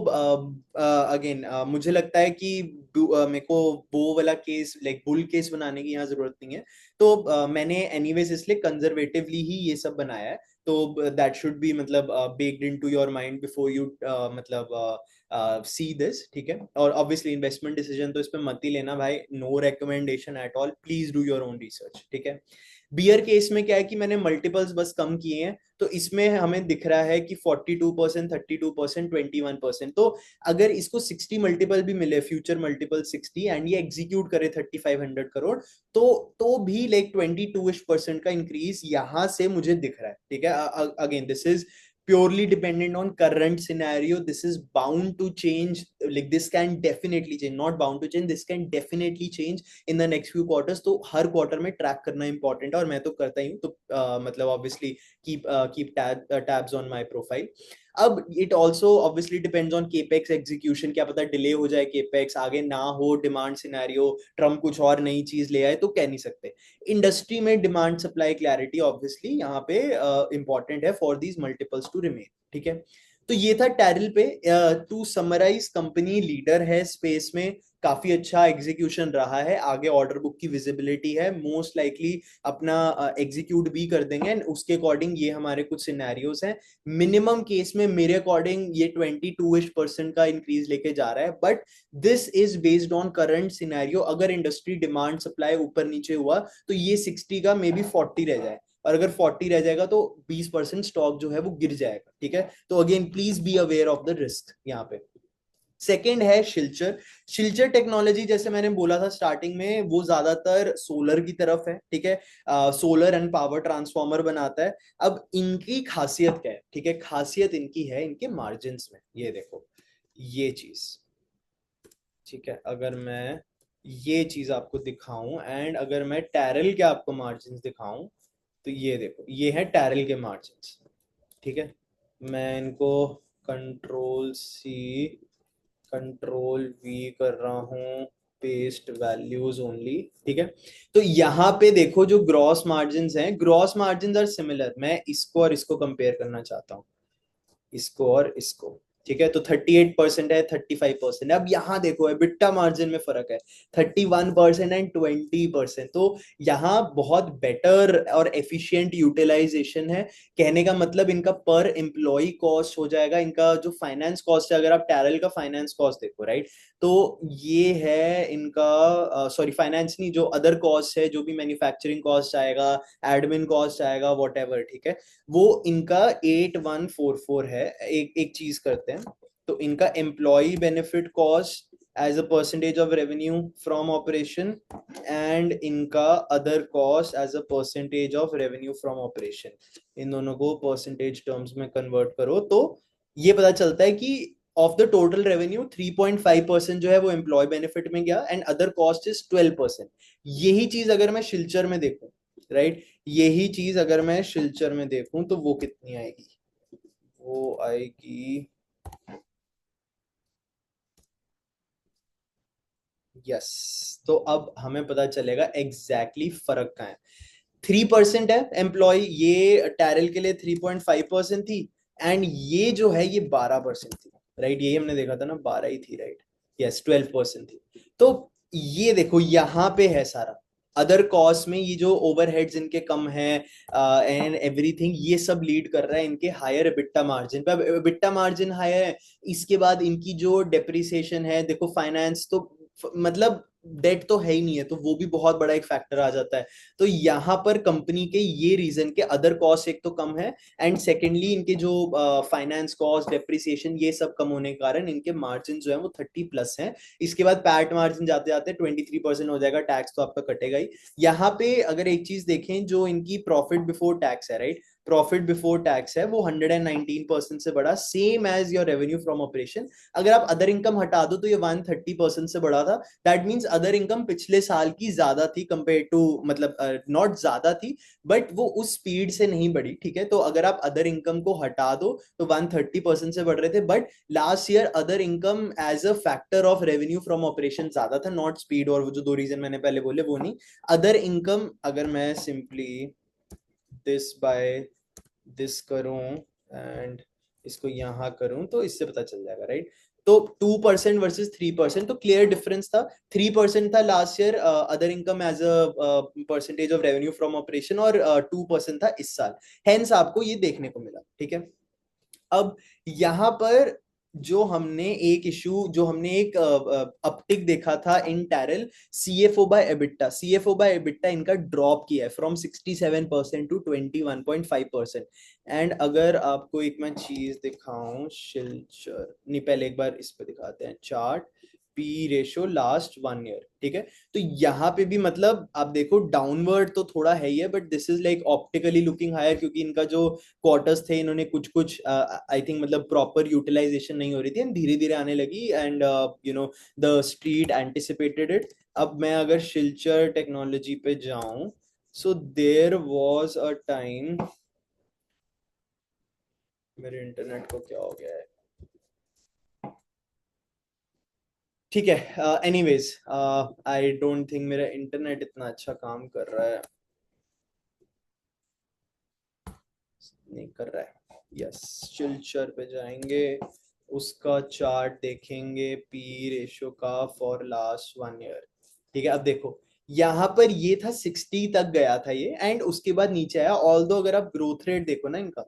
अगेन मुझे लगता है कि मेरे को वो वाला केस लाइक बुल केस बनाने की यहाँ जरूरत नहीं है। तो मैंने एनीवेज इसलिए कंजर्वेटिवली ही ये सब बनाया है। तो दैट शुड बी मतलब baked into your mind before you मतलब सी दिस, ठीक है। और ऑब्वियसली इन्वेस्टमेंट डिसीजन तो इस पे मत ही लेना भाई, no recommendation at all, please do your own research, ठीक है। बियर केस में क्या है कि मैंने मल्टीपल्स बस कम किए हैं, तो इसमें हमें दिख रहा है कि 42%, 32%, 21%। तो अगर इसको 60 मल्टीपल भी मिले, फ्यूचर मल्टीपल 60, एंड ये एग्जीक्यूट करे 3500 करोड़, तो भी लाइक 22% का इंक्रीज यहां से मुझे दिख रहा है, ठीक है। Again this is purely dependent on current scenario. This is bound to change, like this can definitely change, not bound to change, this can definitely change in the next few quarters. तो हर quarter में track करना important है, और मैं तो करता ही हूँ। तो मतलब obviously keep tabs on my profile. अब it also obviously depends on capex execution, क्या पता डिले हो जाए, केपेक्स आगे ना हो, डिमांड सिनेरियो, ट्रम्प कुछ और नई चीज ले आए, तो कह नहीं सकते। इंडस्ट्री में डिमांड सप्लाई क्लैरिटी ऑब्वियसली यहाँ पे इंपॉर्टेंट है for these multiples to remain, ठीक है। तो ये था टैरिल पे। टू समराइज, कंपनी लीडर है स्पेस में, काफी अच्छा एग्जीक्यूशन रहा है, आगे ऑर्डर बुक की विजिबिलिटी है, मोस्ट लाइकली अपना एग्जीक्यूट भी कर देंगे, एंड उसके अकॉर्डिंग ये हमारे कुछ सिनेरियोज हैं। मिनिमम केस में मेरे अकॉर्डिंग ये 22% का इंक्रीज लेके जा रहा है, but this is based on current scenario. अगर इंडस्ट्री डिमांड सप्लाई ऊपर नीचे हुआ तो ये 60 का मे बी 40 रह जाए, और अगर 40 रह जाएगा तो 20% स्टॉक जो है वो गिर जाएगा, ठीक है। तो again please be aware of the risk यहाँ पे। सेकेंड है शिल्चर। शिल्चर टेक्नोलॉजी, जैसे मैंने बोला था स्टार्टिंग में, वो ज्यादातर सोलर की तरफ है, ठीक है। सोलर एंड पावर ट्रांसफॉर्मर बनाता है। अब इनकी खासियत क्या है, ठीक है, खासियत इनकी है इनके मार्जिन में, ये देखो ये चीज, ठीक है। अगर मैं ये चीज आपको दिखाऊं, एंड अगर मैं टैरल के आपको मार्जिन दिखाऊं, तो ये देखो ये है टैरल के मार्जिन, ठीक है। मैं इनको कंट्रोल सी कंट्रोल वी कर रहा हूँ, पेस्ट वैल्यूज ओनली, ठीक है। तो यहाँ पे देखो जो ग्रॉस मार्जिन्स हैं, ग्रॉस मार्जिन्स आर सिमिलर। मैं इसको और इसको कंपेयर करना चाहता हूँ, इसको और इसको, ठीक है। तो 38% है, 35% है। अब यहाँ देखो एबिटा मार्जिन में फर्क है, 31% एंड 20%। तो यहाँ बहुत बेटर और एफिशिएंट यूटिलाइजेशन है। कहने का मतलब इनका पर एम्प्लॉय कॉस्ट हो जाएगा, इनका जो फाइनेंस कॉस्ट है, अगर आप टैरल का फाइनेंस कॉस्ट देखो, राइट, तो ये है इनका, सॉरी फाइनेंस नहीं, जो अदर कॉस्ट है, जो भी मैन्युफैक्चरिंग कॉस्ट आएगा, एडमिन कॉस्ट आएगा, वॉट एवर, ठीक है, वो इनका 8144 है। एक एक चीज करते हैं, तो इनका employ benefit cost as a percentage of revenue from operation, and इनका other cost as a percentage of revenue from operation, इन दोनों को परसेंटेज टर्म्स में कन्वर्ट करो, तो ये पता चलता है कि ऑफ द टोटल रेवेन्यू 3.5% जो है वो एम्प्लॉय बेनिफिट में गया, एंड अदर कॉस्ट इज 12%। यही चीज अगर मैं शिल्चर में देखूं, राइट, यही चीज अगर मैं शिल्चर में देखूं, तो वो कितनी आएगी, वो आएगी, यस। तो अब हमें पता चलेगा एग्जैक्टली exactly फर्क कहाँ है। 3% है एम्प्लॉय, ये टैरल के लिए 3.5% थी, एंड ये जो है ये 12% थी, राइट, यही हमने देखा था ना, 12 ही थी, राइट, यस 12% थी। तो ये देखो यहाँ पे है सारा अदर कॉस्ट में, ये जो ओवरहेड्स इनके कम है एंड एवरीथिंग, ये सब लीड कर रहा है इनके हायर एबिटा मार्जिन पे। अब एबिटा मार्जिन हायर है, इसके बाद इनकी जो डेप्रिसिएशन है, देखो फाइनेंस तो मतलब डेट तो है ही नहीं है, तो वो भी बहुत बड़ा एक फैक्टर आ जाता है। तो यहाँ पर कंपनी के ये रीजन के अदर कॉस्ट एक तो कम है, एंड सेकेंडली इनके जो फाइनेंस कॉस्ट, डेप्रिसिएशन, ये सब कम होने के कारण इनके मार्जिन जो है वो 30+ हैं। इसके बाद पैट मार्जिन जाते जाते 23% हो जाएगा, टैक्स तो आपका कटेगा ही। यहाँ पे अगर एक चीज देखें, जो इनकी प्रॉफिट बिफोर टैक्स है, राइट, प्रॉफिट बिफोर टैक्स है वो 119% से बड़ा, same as your revenue from operation. अगर आप अदर इनकम हटा दो तो ये 130% से बड़ा था। दैट मीन्स अदर इनकम पिछले साल की ज्यादा थी कंपेयर टू, मतलब नॉट ज्यादा थी, बट वो उस स्पीड से नहीं बढ़ी, ठीक है। तो अगर आप अदर इनकम को हटा दो तो 130% से बढ़ रहे थे, but last year other income as a factor of revenue from operation ज्यादा था, नॉट स्पीड, और वो जो दो रीजन मैंने पहले बोले वो नहीं। अदर इनकम अगर मैं सिंपली दिस बाय दिस करूं, एंड इसको यहाँ करूं तो इससे पता चल जाएगा, राइट? तो 2% वर्सेस 3%, तो क्लियर डिफरेंस था। 3% था last year other income as a percentage of revenue from operation, और 2% था इस साल। हेंस आपको ये देखने को मिला, ठीक है। अब यहाँ पर जो हमने एक अपटिक देखा था इन टैरल, सीएफओ बाय एबिटा, इनका ड्रॉप किया है फ्रॉम 67% टू 21.5%। एंड अगर आपको एक मैं चीज दिखाऊं, शिल्चर नहीं, पहले एक बार इस पे दिखाते हैं chart, P ratio last 1 year, ठीक है। तो यहाँ पे भी मतलब आप देखो डाउनवर्ड तो थोड़ा है ही है, but this is like optically looking higher, क्योंकि इनका जो क्वार्टर्स थे, इन्होंने कुछ कुछ आई थिंक मतलब प्रॉपर यूटिलाइजेशन नहीं हो रही थी, एंड धीरे धीरे आने लगी, and you know the street anticipated it. अब मैं अगर शिल्चर टेक्नोलॉजी पे जाऊं, so there was a time, मेरे इंटरनेट को क्या हो गया है, ठीक है। एनीवेज, आई डोंट थिंक मेरा इंटरनेट इतना अच्छा काम कर रहा है, नहीं कर रहा है। यस, शिल्चर पे जाएंगे, उसका चार्ट देखेंगे पी रेशो का फॉर लास्ट 1 ईयर, ठीक है। अब देखो यहाँ पर ये था 60 तक गया था ये, एंड उसके बाद नीचे आया। ऑल दो अगर आप ग्रोथ रेट देखो ना इनका,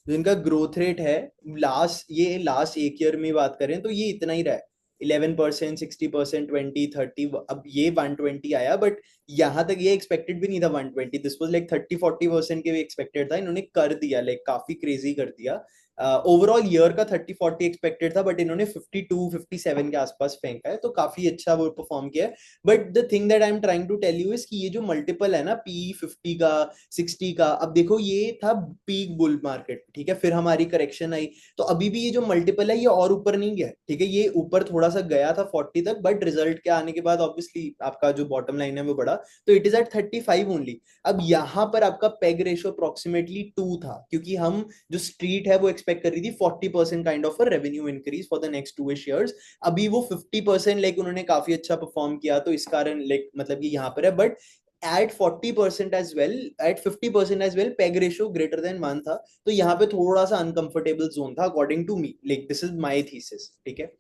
जो इनका ग्रोथ रेट है लास्ट एक ईयर में बात करें तो ये इतना ही रहा है, 11%, 60%, 20, 30। अब ये 120 आया, बट यहाँ तक ये एक्सपेक्टेड भी नहीं था 120, दिस वाज लाइक 30-40% के भी एक्सपेक्टेड था, इन्होंने कर दिया, लाइक काफी क्रेजी कर दिया। ओवरऑल ईयर का 30-40 एक्सपेक्टेड था, बट इन्होंने 52-57 के आसपास फेंका है, तो काफी अच्छा वो परफॉर्म किया है। But the thing that I am trying to tell you is कि ये जो मल्टीपल है ना, पी 50 का, 60 का, अब देखो ये था पीक बुल मार्केट, ठीक है, फिर हमारी करेक्शन आई, तो अभी भी ये जो मल्टीपल है ये और ऊपर नहीं गया, ठीक है। ये ऊपर थोड़ा सा गया था 40 तक, बट रिजल्ट के आने के बाद ऑब्वियसली आपका जो बॉटम लाइन है वो बढ़ा, तो इट इज एट 35 ओनली। अब यहाँ पर आपका पेग रेशो अप्रोक्सीमेटली 2 था, क्योंकि हम जो स्ट्रीट है वो एक्सपेक्ट कर रही थी 40% kind of revenue increase for the next 2 years. अभी वो 50%, लाइक उन्होंने काफी अच्छा परफॉर्म किया, तो इस कारण लाइक मतलब ये यहाँ पर है। But at 40% as well, at 50% as well, peg ratio greater than 1 था, तो यहाँ पे थोड़ा सा अनकंफर्टेबल जोन था according to me, like this is my thesis, ठीक है।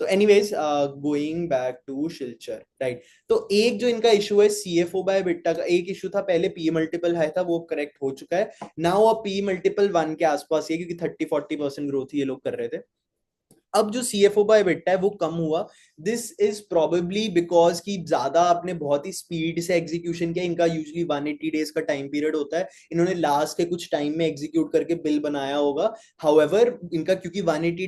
तो anyways, going back to Silchar, right. तो एक जो इनका इशू है सीएफओ बाय बिट्टा का, एक इशू था पहले, पी मल्टीपल हाई था, वो करेक्ट हो चुका है नाउ। अब पी मल्टीपल 1 के आसपास है, क्योंकि 30-40% ग्रोथ ये लोग कर रहे थे। अब जो सीएफओ बाय बिट्टा है वो कम हुआ, दिस इज प्रोबेबली बिकॉज कि ज्यादा आपने बहुत ही स्पीड से एग्जीक्यूशन किया, इनका यूजुअली 180 डेज का टाइम पीरियड होता है, इन्होंने लास्ट के कुछ टाइम में एग्जीक्यूट करके बिल बनाया होगा। हाउएवर इनका क्योंकि 180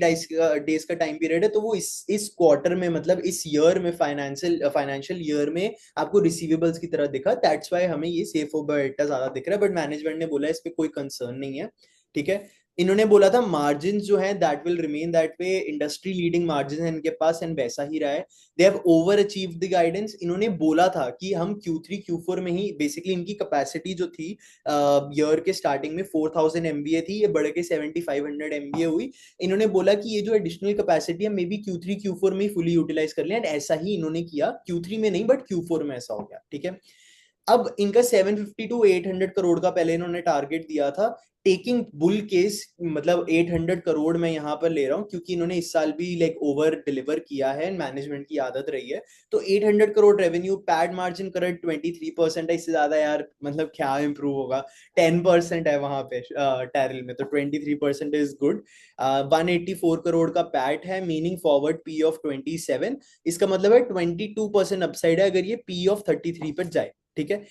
डेज का टाइम पीरियड है, तो वो इस क्वार्टर में, मतलब इस ईयर में, फाइनेंशियल ईयर में आपको रिसीवेबल्स की तरह दिखा, दैट्स वाई हमें ये सीएफओ बाय बिट्टा ज्यादा दिख रहा है। बट मैनेजमेंट ने बोला इस पे कोई कंसर्न नहीं है, ठीक है। इन्होंने बोला था मार्जिन जो है that will remain that way, industry leading margin है इनके पास, एंड वैसा ही रहा है। They have over achieved the guidance. इन्होंने बोला था कि हम Q3 Q4 में ही बेसिकली इनकी कैपेसिटी जो थी ईयर के स्टार्टिंग में 4000 MVA थी, ये बढ़ के 7500 MVA हुई। इन्होंने बोला कि ये जो एडिशनल कैपेसिटी है मे बी Q3 Q4 में ही फुली यूटिलाइज कर लिया, एंड ऐसा ही इन्होंने किया, Q3 में नहीं बट Q4 में ऐसा हो गया, ठीक है। अब इनका 750 to 800 करोड़ का पहले इन्होंने टारगेट दिया था, टेकिंग बुल केस, मतलब 800 करोड़ मैं यहाँ पर ले रहा हूँ, क्योंकि इन्होंने इस साल भी लाइक ओवर डिलीवर किया है, मैनेजमेंट की आदत रही है। तो 800 crore revenue, pad margin current 23% है, इससे ज्यादा यार मतलब क्या इंप्रूव होगा, 10% है वहां पे टैरिल में, तो 23% इज गुड। 184 करोड़ का पैट है, मीनिंग फॉरवर्ड पी ऑफ 27, इसका मतलब है 22% अपसाइड है अगर ये पी ऑफ 33 पर जाए, ठीक है।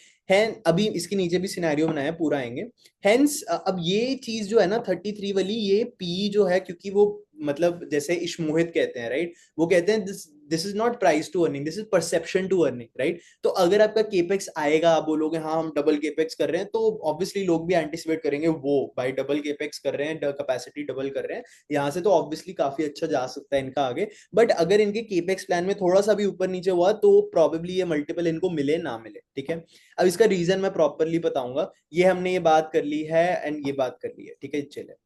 अभी इसके नीचे भी सिनेरियो बनाया, पूरा आएंगे। हेंस अब ये चीज जो है ना 33 वाली, ये पी जो है, क्योंकि वो मतलब जैसे इश्मोहित कहते हैं, राइट, वो कहते हैं this this is not price to earning, this is perception to earning, right. तो अगर आपका केपेक्स आएगा, आप बोलोगे हाँ हम डबल केपेक्स कर रहे हैं, तो ऑब्वियसली लोग भी एंटिसिपेट करेंगे, वो भाई डबल केपेक्स कर रहे हैं, कैपेसिटी डबल कर रहे हैं यहाँ से, तो ऑब्वियसली काफी अच्छा जा सकता है इनका आगे। बट अगर इनके केपेक्स प्लान में थोड़ा सा भी ऊपर नीचे हुआ, तो प्रॉबेबली ये मल्टीपल इनको मिले ना मिले, ठीक है। अब इसका रीजन मैं प्रॉपरली बताऊंगा, ये हमने ये बात कर ली है, एंड ये बात कर ली है, ठीक है, चले।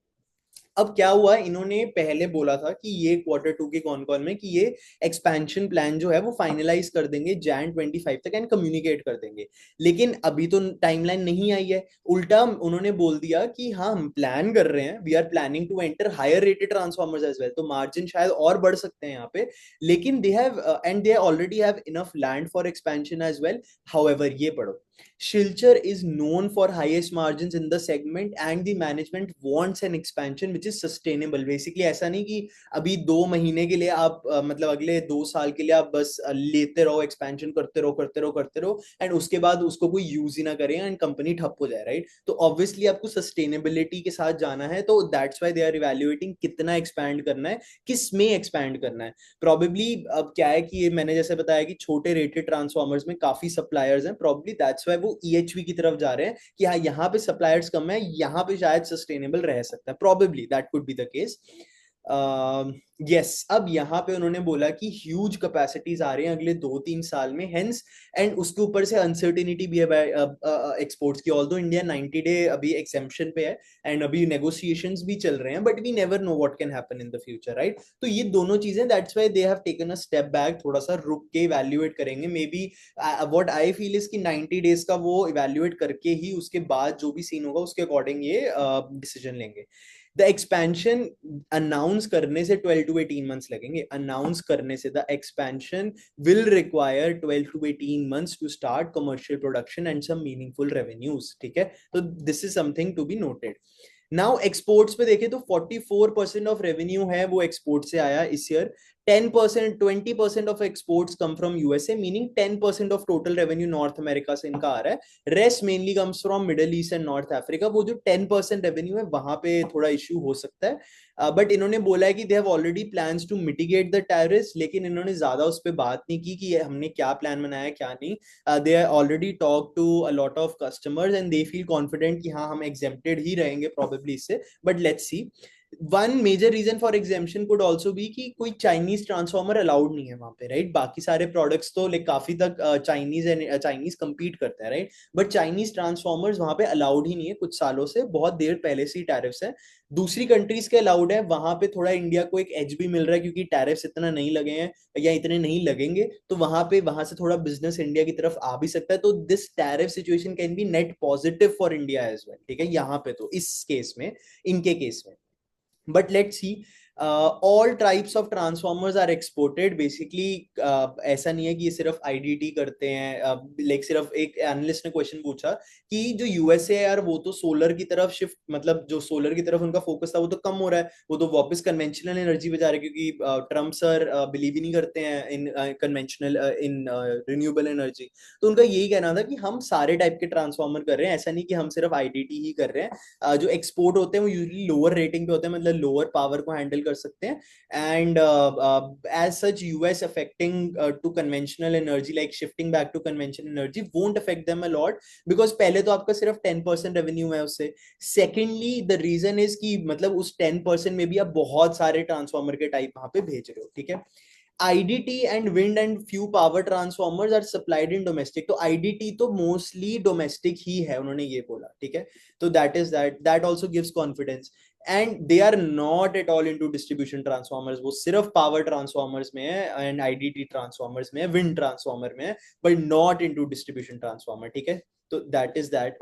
अब क्या हुआ, इन्होंने पहले बोला था कि ये क्वार्टर टू के कॉन कॉल में कि ये एक्सपेंशन प्लान जो है वो फाइनलाइज कर देंगे Jan 25 तक एंड कम्युनिकेट कर देंगे। लेकिन अभी तो टाइमलाइन नहीं आई है। उल्टा उन्होंने बोल दिया कि हाँ हम प्लान कर रहे हैं, we are planning to enter higher rated transformers as well, तो मार्जिन शायद और बढ़ सकते हैं यहाँ पे। लेकिन they have and they already have enough land for expansion as well. However ये पढ़ो, Shilchar is known for highest margins in the segment and the management wants an expansion which is sustainable. Basically ऐसा नहीं कि अभी 2 महीने के लिए आप मतलब अगले 2 साल के लिए आप बस लेते रहो, एक्सपेंशन करते रहो करते रहो करते रहो एंड उसके बाद उसको कोई यूज ही ना करे एंड कंपनी ठप हो जाए, राइट? तो ऑब्वियसली आपको सस्टेनेबिलिटी के साथ जाना है, तो that's why they are evaluating कितना एक्सपैंड करना है, किस में एक्सपैंड करना है। प्रॉबेबली अब क्या है कि ये मैंने जैसे बताया कि छोटे रेटेड ट्रांसफॉर्मर्स में काफी सप्लायर्स हैं, प्रॉबेबली दैट्स व्हाई वो ईएचवी की तरफ जा रहे हैं कि हाँ यहाँ पे सप्लायर्स कम है, यहाँ पे शायद सस्टेनेबल रह सकता है, probably that could be the case. Yes, अब यहाँ पे उन्होंने बोला कि ह्यूज कैपेसिटीज आ रहे हैं अगले 2-3 साल में, हेंस एंड उसके ऊपर से अनसर्टिनिटी भी है एक्सपोर्ट्स की। ऑल्दो इंडिया 90 डे अभी एग्जेम्पशन पे है एंड अभी नेगोशिएशंस भी चल रहे हैं, but we never know what can happen in the future, right? तो ये दोनों चीजें, that's why they have taken a step back, थोड़ा सा रुक के इवैल्यूएट करेंगे। Maybe what I feel is कि 90 डेज का वो इवैल्यूएट करके ही उसके बाद जो भी सीन होगा उसके अकॉर्डिंग ये डिसीजन लेंगे। द एक्सपेंशन अनाउंस करने से 12 to 18 months लगेंगे, अनाउंस करने से। The expansion will require 12 to 18 months to start commercial production and some meaningful revenues, ठीक है? तो this is something to be noted. Now exports पे देखें तो 44% ऑफ रेवेन्यू है वो एक्सपोर्ट से आया इस year. 10%, 20% of exports come from USA, meaning 10% of total revenue north America से इनका आ रहा है। Rest mainly comes from middle east and north Africa. वो जो 10% रेवेन्यू है वहां पे थोड़ा इश्यू हो सकता है, बट इन्होंने बोला है कि they have already plans to mitigate the tariffs, लेकिन इन्होंने ज्यादा उस पर बात नहीं की कि हमने क्या प्लान बनाया क्या नहीं। They are already talk to a lot of customers and they feel confident कि हाँ हम एग्जेम्प्टेड ही रहेंगे प्रोबेबली इससे, but let's see. One major reason for exemption could also be कि कोई चाइनीज ट्रांसफॉर्मर अलाउड नहीं है वहां पे, राइट? बाकी सारे प्रोडक्ट्स तो लाइक काफी तक चाइनीज कंपीट करते हैं, राइट? बट चाइनीज ट्रांसफॉर्मर्स वहां पे अलाउड ही नहीं है कुछ सालों से, बहुत देर पहले से ही टैरिफ्स है। दूसरी कंट्रीज के अलाउड है, वहां पे थोड़ा इंडिया को एक एज भी मिल रहा है क्योंकि टैरिफ्स इतना नहीं लगे हैं या इतने नहीं लगेंगे, तो वहां से थोड़ा बिजनेस इंडिया की तरफ आ भी सकता है। तो this tariff situation can be net positive for India as well, ठीक है? यहाँ पे तो इस केस में, इनके केस में। But let's see, all types of transformers are exported basically। ऐसा नहीं है कि ये सिर्फ आईडीटी करते हैं, लाइक सिर्फ एक एनालिस्ट ने क्वेश्चन पूछा कि जो यूएसए यार वो तो सोलर की तरफ शिफ्ट, मतलब जो सोलर की तरफ उनका फोकस था वो तो कम हो रहा है, वो तो वापस कन्वेंशनल एनर्जी पे जा रहे हैं, क्योंकि ट्रम्प सर बिलीव ही नहीं करते हैं इन कन्वेंशनल इन रिन्यूएबल एनर्जी। तो उनका यही कहना था कि हम सारे टाइप के ट्रांसफॉर्मर कर रहे हैं, ऐसा नहीं कि हम सिर्फ आईडीटी ही कर रहे हैं। जो एक्सपोर्ट होते हैं वो यूजुअली लोअर रेटिंग पे होते हैं, मतलब लोअर पावर को हैंडल कर सकते हैं। And as such US affecting to conventional energy, like shifting back to conventional energy won't affect them a lot, because पहले तो आपका सिर्फ 10% रेवेन्यू है उससे। सेकेंडली द रीजन इज कि मतलब उस 10% में भी आप बहुत सारे ट्रांसफॉर्मर के टाइप वहां पे भेज रहे हो, ठीक है? IDT and wind and few power transformers are supplied in domestic। तो IDT तो मोस्टली डोमेस्टिक ही है, उन्होंने ये बोला, ठीक है? तो that also gives confidence। And they are not at all into distribution transformers, वो सिर्फ पावर ट्रांसफॉर्मर्स में है एंड आईडीटी ट्रांसफॉर्मर्स में है, विंड ट्रांसफॉर्मर में है, but not into distribution transformer, ठीक है? तो दैट इज दैट।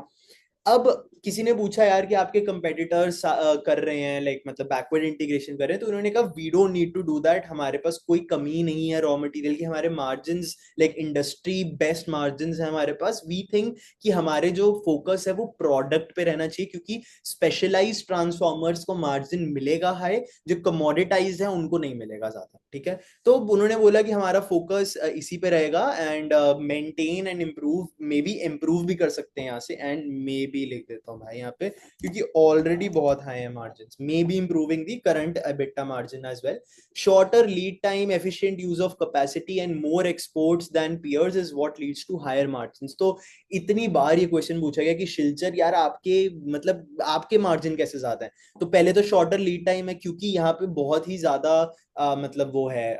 अब किसी ने पूछा यार कि आपके कंपेटिटर्स कर रहे हैं, लाइक मतलब बैकवर्ड इंटीग्रेशन कर रहे हैं, तो उन्होंने कहा we don't need to do that, हमारे पास कोई कमी नहीं है रॉ मटेरियल की, हमारे margins like industry best margins है हमारे पास। वी थिंक कि हमारे जो फोकस है वो प्रोडक्ट पे रहना चाहिए, क्योंकि स्पेशलाइज्ड ट्रांसफॉर्मर्स को मार्जिन मिलेगा हाई, जो कमोडिटाइज है उनको नहीं मिलेगा ज्यादा, ठीक है? तो उन्होंने बोला कि हमारा फोकस इसी पे रहेगा and maintain and improve, may be improve भी कर सकते हैं यहाँ से, एंड मे बी लिख देता हूँ भाई यहाँ पे क्योंकि ऑलरेडी बहुत हाई है margin, maybe improving the current EBITDA margin as well. Shorter lead time, efficient use of capacity and more exports than peers is what leads to higher margins. तो इतनी बार ये क्वेश्चन पूछा गया कि शिलचर यार आपके मतलब आपके मार्जिन कैसे ज्यादा है? तो पहले तो शॉर्टर लीड टाइम है, क्योंकि यहाँ पे बहुत ही ज्यादा मतलब वो है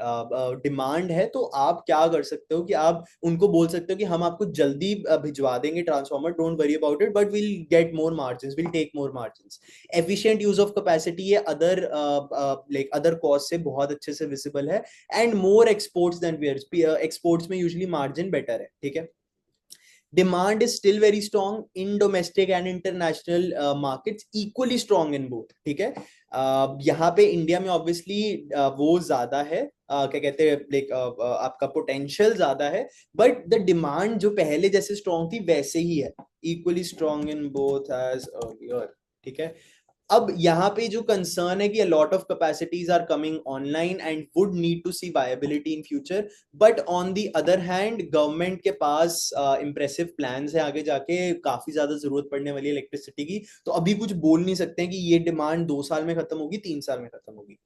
डिमांड है, तो आप क्या कर सकते हो कि आप उनको बोल सकते हो कि हम आपको जल्दी भिजवा देंगे transformer, don't worry about it, but will get more margin, will take more margin. Efficient use of capacity ये अदर लाइक अदर कॉस्ट से बहुत अच्छे से विजिबल है। And more exports than peers, exports में यूजुअली मार्जिन बेटर है, ठीक है। Demand is still very strong in domestic and international markets, equally strong in both, ठीक है। यहाँ पे इंडिया में ऑब्वियसली वो ज्यादा है, क्या कहते हैं लाइक आपका पोटेंशियल ज्यादा है, बट द डिमांड जो पहले जैसे स्ट्रॉन्ग थी वैसे ही है, equally strong in both as earlier, ठीक है। अब यहाँ पे जो कंसर्न है कि a lot of capacities are coming online and would need to see viability in future, but on the other hand government के पास impressive plans है आगे जाके काफी ज्यादा जरूरत पड़ने वाली इलेक्ट्रिसिटी की, तो अभी कुछ बोल नहीं सकते हैं कि ये डिमांड 2 साल में खत्म होगी, 3 साल में खत्म होगी।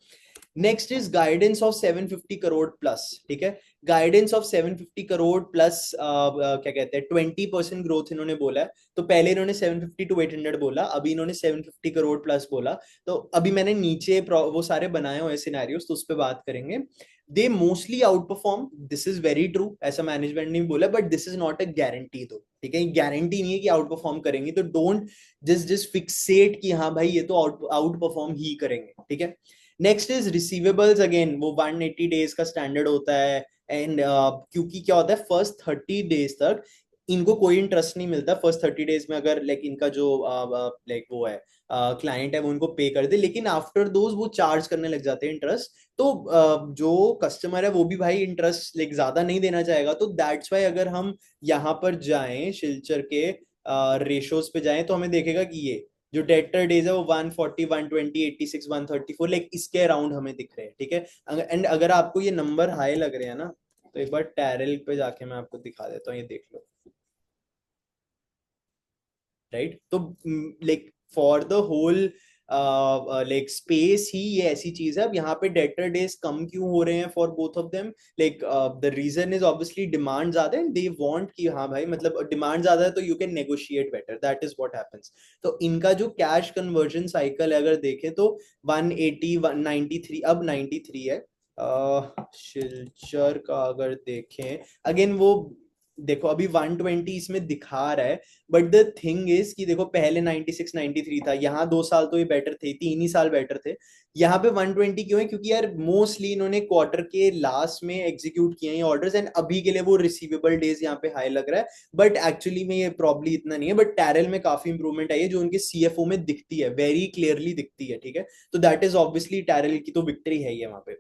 Next is guidance of 750 crore plus, ठीक है। गाइडेंस ऑफ 750 करोड़ प्लस क्या कहते हैं 20% ग्रोथ इन्होंने बोला है। तो पहले इन्होंने 750 टू 800 बोला, अभी इन्होंने 750 करोड़ प्लस बोला। तो अभी मैंने नीचे वो सारे बनाए हुए सिनेरियोस, तो उस पर बात करेंगे। They mostly out perform, this is very true, ऐसा मैनेजमेंट ने बोला, but this is not a guarantee, तो ठीक है, गारंटी नहीं है कि आउट परफॉर्म करेंगे, तो डोंट जस्ट फिक्सेट कि हाँ भाई ये तो आउट परफॉर्म ही करेंगे, ठीक है। नेक्स्ट इज रिसीवेबल्स, अगेन वो 180 डेज का स्टैंडर्ड होता है। एंड क्योंकि क्या होता है फर्स्ट 30 डेज तक इनको कोई इंटरेस्ट नहीं मिलता, फर्स्ट 30 डेज में अगर लाइक इनका जो लाइक वो है क्लाइंट है वो उनको पे कर दे, लेकिन आफ्टर दोज वो चार्ज करने लग जाते हैं इंटरेस्ट। तो जो कस्टमर है वो भी भाई इंटरेस्ट लाइक ज्यादा नहीं देना चाहेगा, तो दैट्स वाई अगर हम यहाँ पर जाएं शिलचर के रेशोज पे जाएं तो हमें देखेगा कि ये जो डेटर डेज है वो 140, 120, 86, 134 लाइक इसके अराउंड हमें दिख रहे हैं, ठीक है। एंड अगर आपको ये नंबर हाई लग रहे हैं ना, तो एक बार टैरल पे जाके मैं आपको दिखा देता हूँ, ये देख लो, राइट। तो like for the whole like space ही ये ऐसी चीज है। अब यहाँ पे डेटर डेज कम क्यों हो रहे हैं for both of them, like the reason is obviously demand ज्यादा है, दे वांट कि हाँ भाई मतलब डिमांड ज्यादा है तो you can negotiate better, that is what happens. तो इनका जो कैश कन्वर्जन साइकिल है अगर देखें तो 180, 193, अब 93 है। शिलचर का अगर देखें अगेन वो देखो अभी 120 इसमें दिखा रहा है, बट द थिंग इज कि देखो पहले 96 93 था, यहाँ 2 साल तो ये बेटर थे, 3 ही साल बेटर थे। यहाँ पे 120 क्यों है, क्योंकि यार मोस्टली इन्होंने क्वार्टर के लास्ट में एग्जीक्यूट किए हैं ऑर्डर्स, एंड अभी के लिए वो रिसीवेबल डेज यहाँ पे हाई लग रहा है, बट एक्चुअली में ये प्रॉब्ली इतना नहीं है। बट टैरल में काफी इंप्रूवमेंट आई है जो उनके सीएफओ में दिखती है, वेरी क्लियरली दिखती है, ठीक है। तो दैट इज ऑब्वियसली टैरल की तो विक्ट्री है ये वहां पे।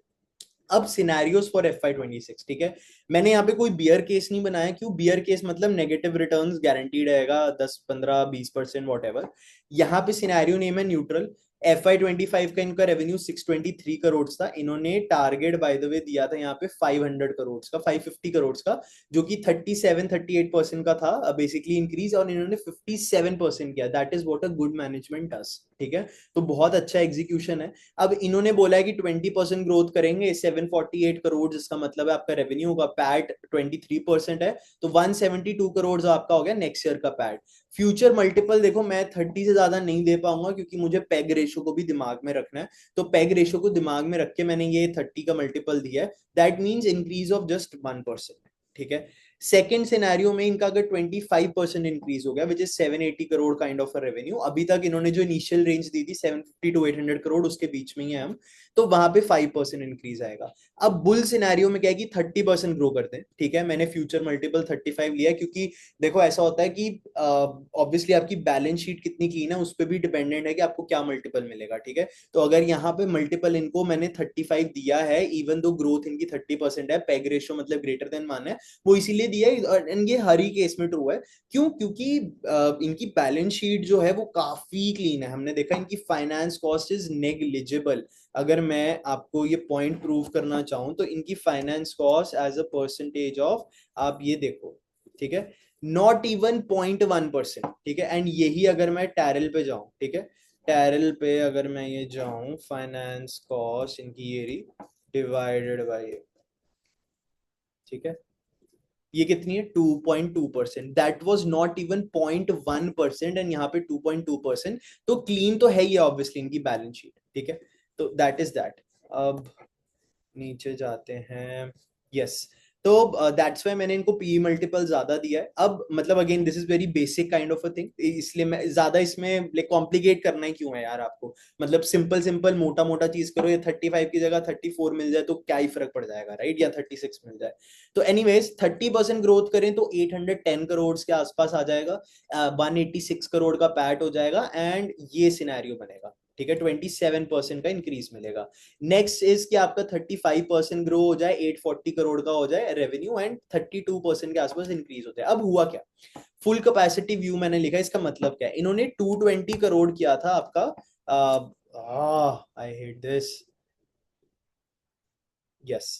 अब सिनेरियोस फॉर FY26, ठीक है। मैंने यहाँ पे कोई बियर केस नहीं बनाया, क्यों बियर केस मतलब नेगेटिव रिटर्न्स गारंटीड रहेगा 10 15 20% वॉट एवर। यहाँ पे सिनेरियो नेम है न्यूट्रल। FY25 का इनका रेवेन्यू 623 करोड़ था, इन्होंने टारगेट बाय द वे दिया था यहाँ पे 500 करोड़ का, 550 करोड़ का, जो कि 37 38% का था बेसिकली इंक्रीज, और इन्होंने 57% किया, that is what a good management does, ठीक है। तो बहुत अच्छा एग्जीक्यूशन है। अब इन्होंने बोला है कि 20% ग्रोथ करेंगे, 748 करोड़ जिसका मतलब है आपका रेवेन्यू होगा, पैट 23% है, तो 172 करोड़ आपका हो गया नेक्स्ट ईयर का पैट। फ्यूचर मल्टीपल देखो मैं 30 से ज्यादा नहीं दे पाऊंगा क्योंकि मुझे पेग रेशो को भी दिमाग में रखना है, तो पेग रेशो को दिमाग में रख के मैंने ये 30 का मल्टीपल दिया है, that means increase of just 1%, ठीक है। सेकेंड सिनेरियो में इनका अगर 25% इंक्रीज हो गया, which is 780 crore kind of revenue, अभी तक इन्होंने जो इनिशियल रेंज दी थी 750 टू 800 करोड़ उसके बीच में ही है हम, तो वहां पे 5% इंक्रीज आएगा। अब बुल सिनेरियो में क्या है कि 30% ग्रो करते हैं, ठीक है। मैंने फ्यूचर मल्टीपल 35 लिया क्योंकि देखो ऐसा होता है कि ऑब्वियसली आपकी बैलेंस शीट कितनी क्लीन है उस पर भी डिपेंडेंट है कि आपको क्या मल्टीपल मिलेगा, ठीक है। तो अगर यहाँ पे मल्टीपल इनको मैंने 35 दिया है, इवन दो ग्रोथ इनकी 30% है, पेग रेशो मतलब ग्रेटर देन मान है, वो इसीलिए दिया है, एंड ये हर ही केस में ट्रू है। क्यों, क्योंकि इनकी बैलेंस शीट जो है वो काफी क्लीन है, हमने देखा इनकी फाइनेंस कॉस्ट इज नेग्लिजिबल। अगर मैं आपको ये पॉइंट प्रूव करना चाहूं तो इनकी finance cost as a percentage of, आप ये देखो, ठीक है, नॉट इवन 0.1%, ठीक है। एंड यही अगर मैं टैरल पे जाऊं, ठीक है, टैरल पे अगर मैं ये जाऊं फाइनेंस कॉस्ट इनकी ये रही डिवाइडेड बाय, ठीक है, ये कितनी है 2.2%, that was not even 0.1%, and यहाँ पे 2.2%, तो क्लीन तो है ये ऑब्वियसली इनकी बैलेंस शीट, ठीक है। तो दैट इज दैट। अब नीचे जाते हैं, यस। तो दैट्स वाई मैंने इनको पी मल्टीपल ज्यादा दिया है। अब मतलब again this is very basic kind of a thing, इसलिए मैं ज्यादा इसमें लाइक कॉम्प्लिकेट करना ही क्यों है यार आपको। मतलब सिंपल सिंपल मोटा मोटा चीज करो, ये 35 की जगह 34 मिल जाए तो क्या ही फर्क पड़ जाएगा, राइट, या 36 मिल जाए। तो एनीवेज 30% ग्रोथ करें तो 810 करोड़ के आसपास आ जाएगा, 186 करोड़ का पैट हो जाएगा, एंड ये सिनेरियो बनेगा, ठीक है। 27% का इंक्रीज मिलेगा। नेक्स्ट इज कि आपका 35% ग्रो हो जाए, 840 करोड़ का हो जाए रेवेन्यू, एंड 32% के आसपास इंक्रीज होता है। अब हुआ क्या, फुल कैपेसिटी व्यू मैंने लिखा, इसका मतलब क्या है, इन्होंने 220 करोड़ किया था आपका, आई हेट दिस, यस,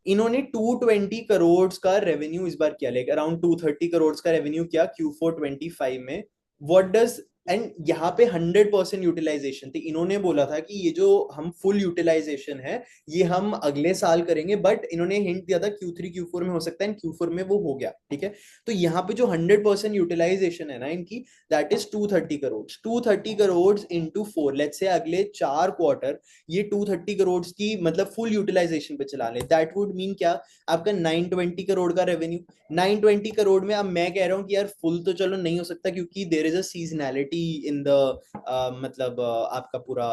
इन्होंने 220 करोड़ का रेवेन्यू इस बार किया, लाइक अराउंड 230 करोड़ का रेवेन्यू किया Q4 25 में। व्हाट डज, एंड यहाँ पे 100% यूटिलाइजेशन थी। इन्होंने बोला था कि ये जो हम फुल यूटिलाइजेशन है ये हम अगले साल करेंगे, बट इन्होंने हिंट दिया था Q3 Q4 में हो सकता है, Q4 में वो हो गया, ठीक है। तो यहाँ पे जो 100% यूटिलाइजेशन है ना इनकी, that is 230 crore. 230 crore into 4, let's say अगले 4 क्वार्टर ये 230 करोड़ की मतलब फुल यूटिलाइजेशन पे चला ले, दैट वुड मीन क्या, आपका 920 करोड़ का रेवेन्यू। 920 करोड़ में अब मैं कह रहा हूँ कि यार फुल तो चलो नहीं हो सकता, क्योंकि there is a seasonality in the मतलब आपका पूरा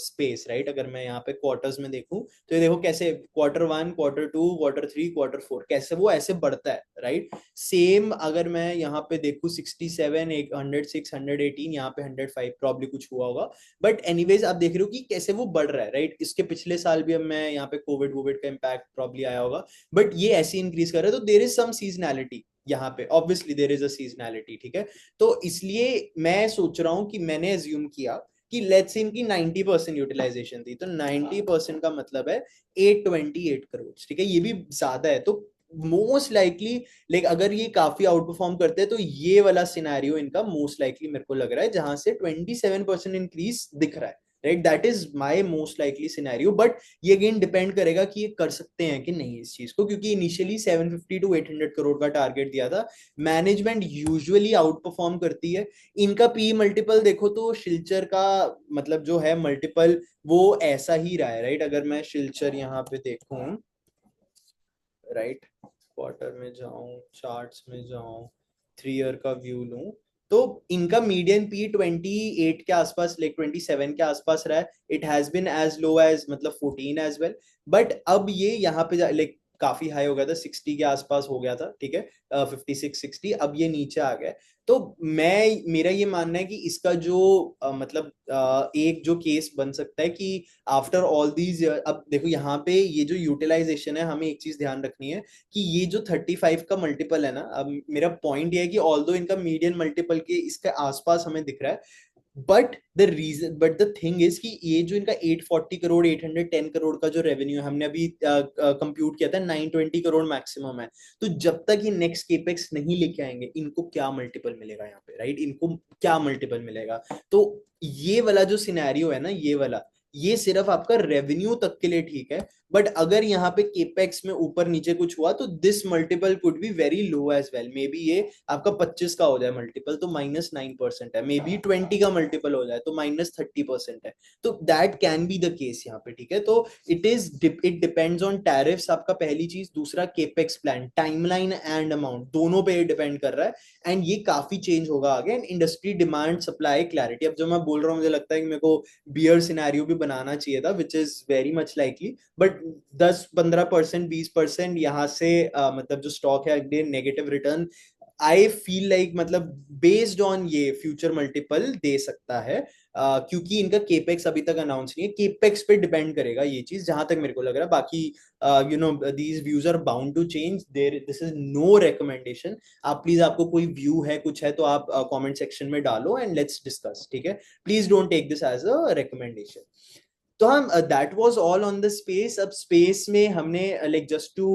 स्पेस, राइट। अगर मैं यहाँ पे क्वार्टर्स में देखूं तो ये देखो कैसे Q1 Q2 Q3 Q4 कैसे वो ऐसे बढ़ता है, राइट। सेम अगर मैं यहाँ पे देखूं 67 106 118, यहाँ पे 105 प्रॉब्ली कुछ हुआ होगा, बट एनीवेज आप देख रहे हो कि कैसे वो बढ़ रहा है, राइट। इसके पिछले साल भी अब मैं यहाँ पे कोविड वोविड का इम्पैक्ट प्रॉब्ली आया होगा, बट ये ऐसे इंक्रीज कर रहा है, तो देर इज सम सीजनैलिटी यहाँ पे, obviously there is a seasonality, ठीक है। तो इसलिए मैं सोच रहा हूँ कि मैंने एज्यूम किया कि लेट्स से इनकी 90% यूटिलाइजेशन थी, तो 90% का मतलब है 828 करोड़, ठीक है। ये भी ज्यादा है, तो मोस्ट लाइकली लाइक अगर ये काफी आउट परफॉर्म करते हैं तो ये वाला सिनेरियो इनका मोस्ट लाइकली मेरे को लग रहा है, जहां से 27% इंक्रीज दिख रहा है, right. That is my most likely scenario, but ये अगेन डिपेंड करेगा कि ये कर सकते हैं कि नहीं इस चीज को, क्योंकि इनिशियली 750 to 800 करोड़ का टारगेट दिया था। मैनेजमेंट यूजुअली आउट परफॉर्म करती है। इनका पी मल्टीपल देखो तो शिलचर का मतलब जो है मल्टीपल वो ऐसा ही रहा है, राइट। अगर मैं शिलचर यहाँ पे देखूं, राइट, क्वार्टर में जाऊं, चार्ट्स में जाऊं, 3 ईयर का व्यू लूं, तो इनका मीडियन पी 28 के आसपास, लाइक 27 के आसपास रहा है। It has been as low as मतलब 14 एज वेल, बट अब ये यहाँ पे लाइक काफी हाई हो गया था, 60 के आसपास हो गया था, ठीक है, 56 60, अब ये नीचे आ गया। तो मैं मेरा ये मानना है कि इसका जो मतलब एक जो केस बन सकता है कि आफ्टर ऑल दीज, अब देखो यहाँ पे ये जो यूटिलाइजेशन है, हमें एक चीज ध्यान रखनी है कि ये जो 35 का मल्टीपल है ना, अब मेरा पॉइंट ये है कि ऑल्दो इनका मीडियन मल्टीपल के इसके आसपास हमें दिख रहा है, बट द थिंग इज कि ये जो इनका 840 करोड़ 810 करोड़ का जो रेवेन्यू है, हमने अभी कंप्यूट किया था 920 करोड़ मैक्सिमम है। तो जब तक ये नेक्स्ट केपेक्स नहीं लेके आएंगे, इनको क्या मल्टीपल मिलेगा यहाँ पे, राइट, इनको क्या मल्टीपल मिलेगा। तो ये वाला जो सिनेरियो है ना, ये वाला, ये सिर्फ आपका रेवेन्यू तक के लिए ठीक है, बट अगर यहाँ पे केपेक्स में ऊपर नीचे कुछ हुआ तो this multiple could be very low as well. Maybe ये आपका 25 का हो जाए मल्टीपल तो -9% है, मे बी 20 का मल्टीपल हो जाए तो -30% है। तो that can be the case यहाँ पे, ठीक है। तो इट डिपेंड्स ऑन टैरिफ्स, आपका पहली चीज, दूसरा capex plan, timeline and amount, दोनों पे डिपेंड कर रहा है, एंड ये काफी चेंज होगा आगे। And industry demand supply clarity, अब जो मैं बोल रहा हूँ मुझे लगता है कि मेरे को बियर सिनेरियो भी बनाना चाहिए था, which is very much likely, but 10 15% 20% यहाँ से मतलब जो स्टॉक है अगले negative return, I feel like मतलब बेस्ड ऑन ये फ्यूचर मल्टीपल दे सकता है, क्योंकि इनका केपेक्स अभी तक अनाउंस नहीं है। केपेक्स पे डिपेंड करेगा ये चीज, जहां तक मेरे को लग रहा है। बाकी you know these views are bound to change, there this is no recommendation. आप प्लीज, आपको कोई व्यू है कुछ है तो आप कमेंट सेक्शन में डालो एंड लेट्स डिस्कस, ठीक है। Please don't take this as a recommendation. तो हम that was all on the space. अब स्पेस में हमने like just to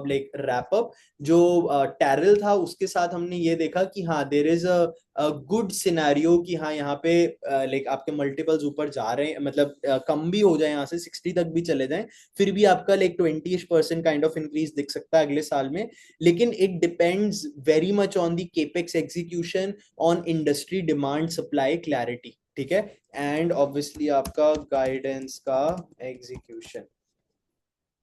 like wrap up, जो टैरल था उसके साथ हमने ये देखा कि हाँ there is a good scenario कि हाँ यहाँ पे लाइक आपके मल्टीपल्स ऊपर जा रहे हैं, मतलब कम भी हो जाए, यहाँ से 60 तक भी चले जाएं, फिर भी आपका लाइक 20% काइंड ऑफ इंक्रीज दिख सकता है अगले साल में। लेकिन it depends very much on the capex execution, on industry demand supply clarity, ठीक है, एंड ऑब्वियसली आपका गाइडेंस का एग्जीक्यूशन।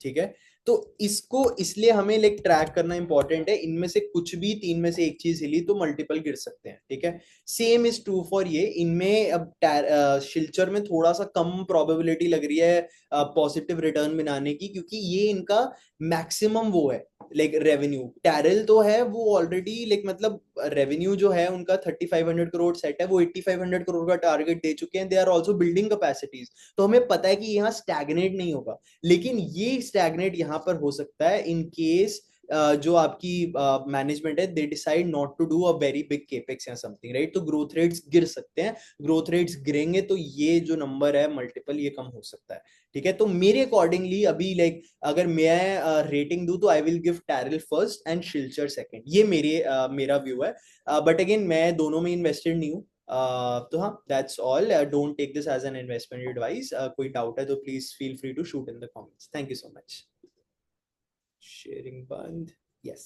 ठीक है। तो इसको इसलिए हमें लाइक ट्रैक करना इंपॉर्टेंट है, इनमें से कुछ भी तीन में से एक चीज हिली तो मल्टीपल गिर सकते हैं, ठीक है। सेम इज ट्रू फॉर ये, इनमें अब शिल्चर में थोड़ा सा कम प्रोबेबिलिटी लग रही है पॉजिटिव रिटर्न बनाने की, क्योंकि ये इनका मैक्सिमम वो है लाइक रेवेन्यू। टैरल तो है वो ऑलरेडी लाइक मतलब रेवेन्यू जो है उनका 3500 करोड़ सेट है, वो 8500 करोड़ का टारगेट दे चुके हैं, they are also building capacities. तो हमें पता है कि यहाँ स्टैग्नेट नहीं होगा, लेकिन ये स्टैग्नेट यहाँ पर हो सकता है इन केस जो आपकी मैनेजमेंट है they decide not to do a very big capex या समथिंग, राइट। तो ग्रोथ रेट्स गिर सकते हैं, ग्रोथ रेट्स गिरेंगे तो ये जो नंबर है मल्टीपल ये कम हो सकता है, ठीक है। तो मेरे अकॉर्डिंगली अभी लाइक अगर मैं रेटिंग दूं तो आई विल गिव टैरल फर्स्ट एंड शिल्चर सेकंड, ये मेरा व्यू है। बट अगेन मैं दोनों में इन्वेस्टेड नहीं हूँ। तो हाँ, that's all, don't take this as an investment advice. कोई डाउट है तो please feel free to shoot in the comments. Thank you so much. Sharing बंद। यस।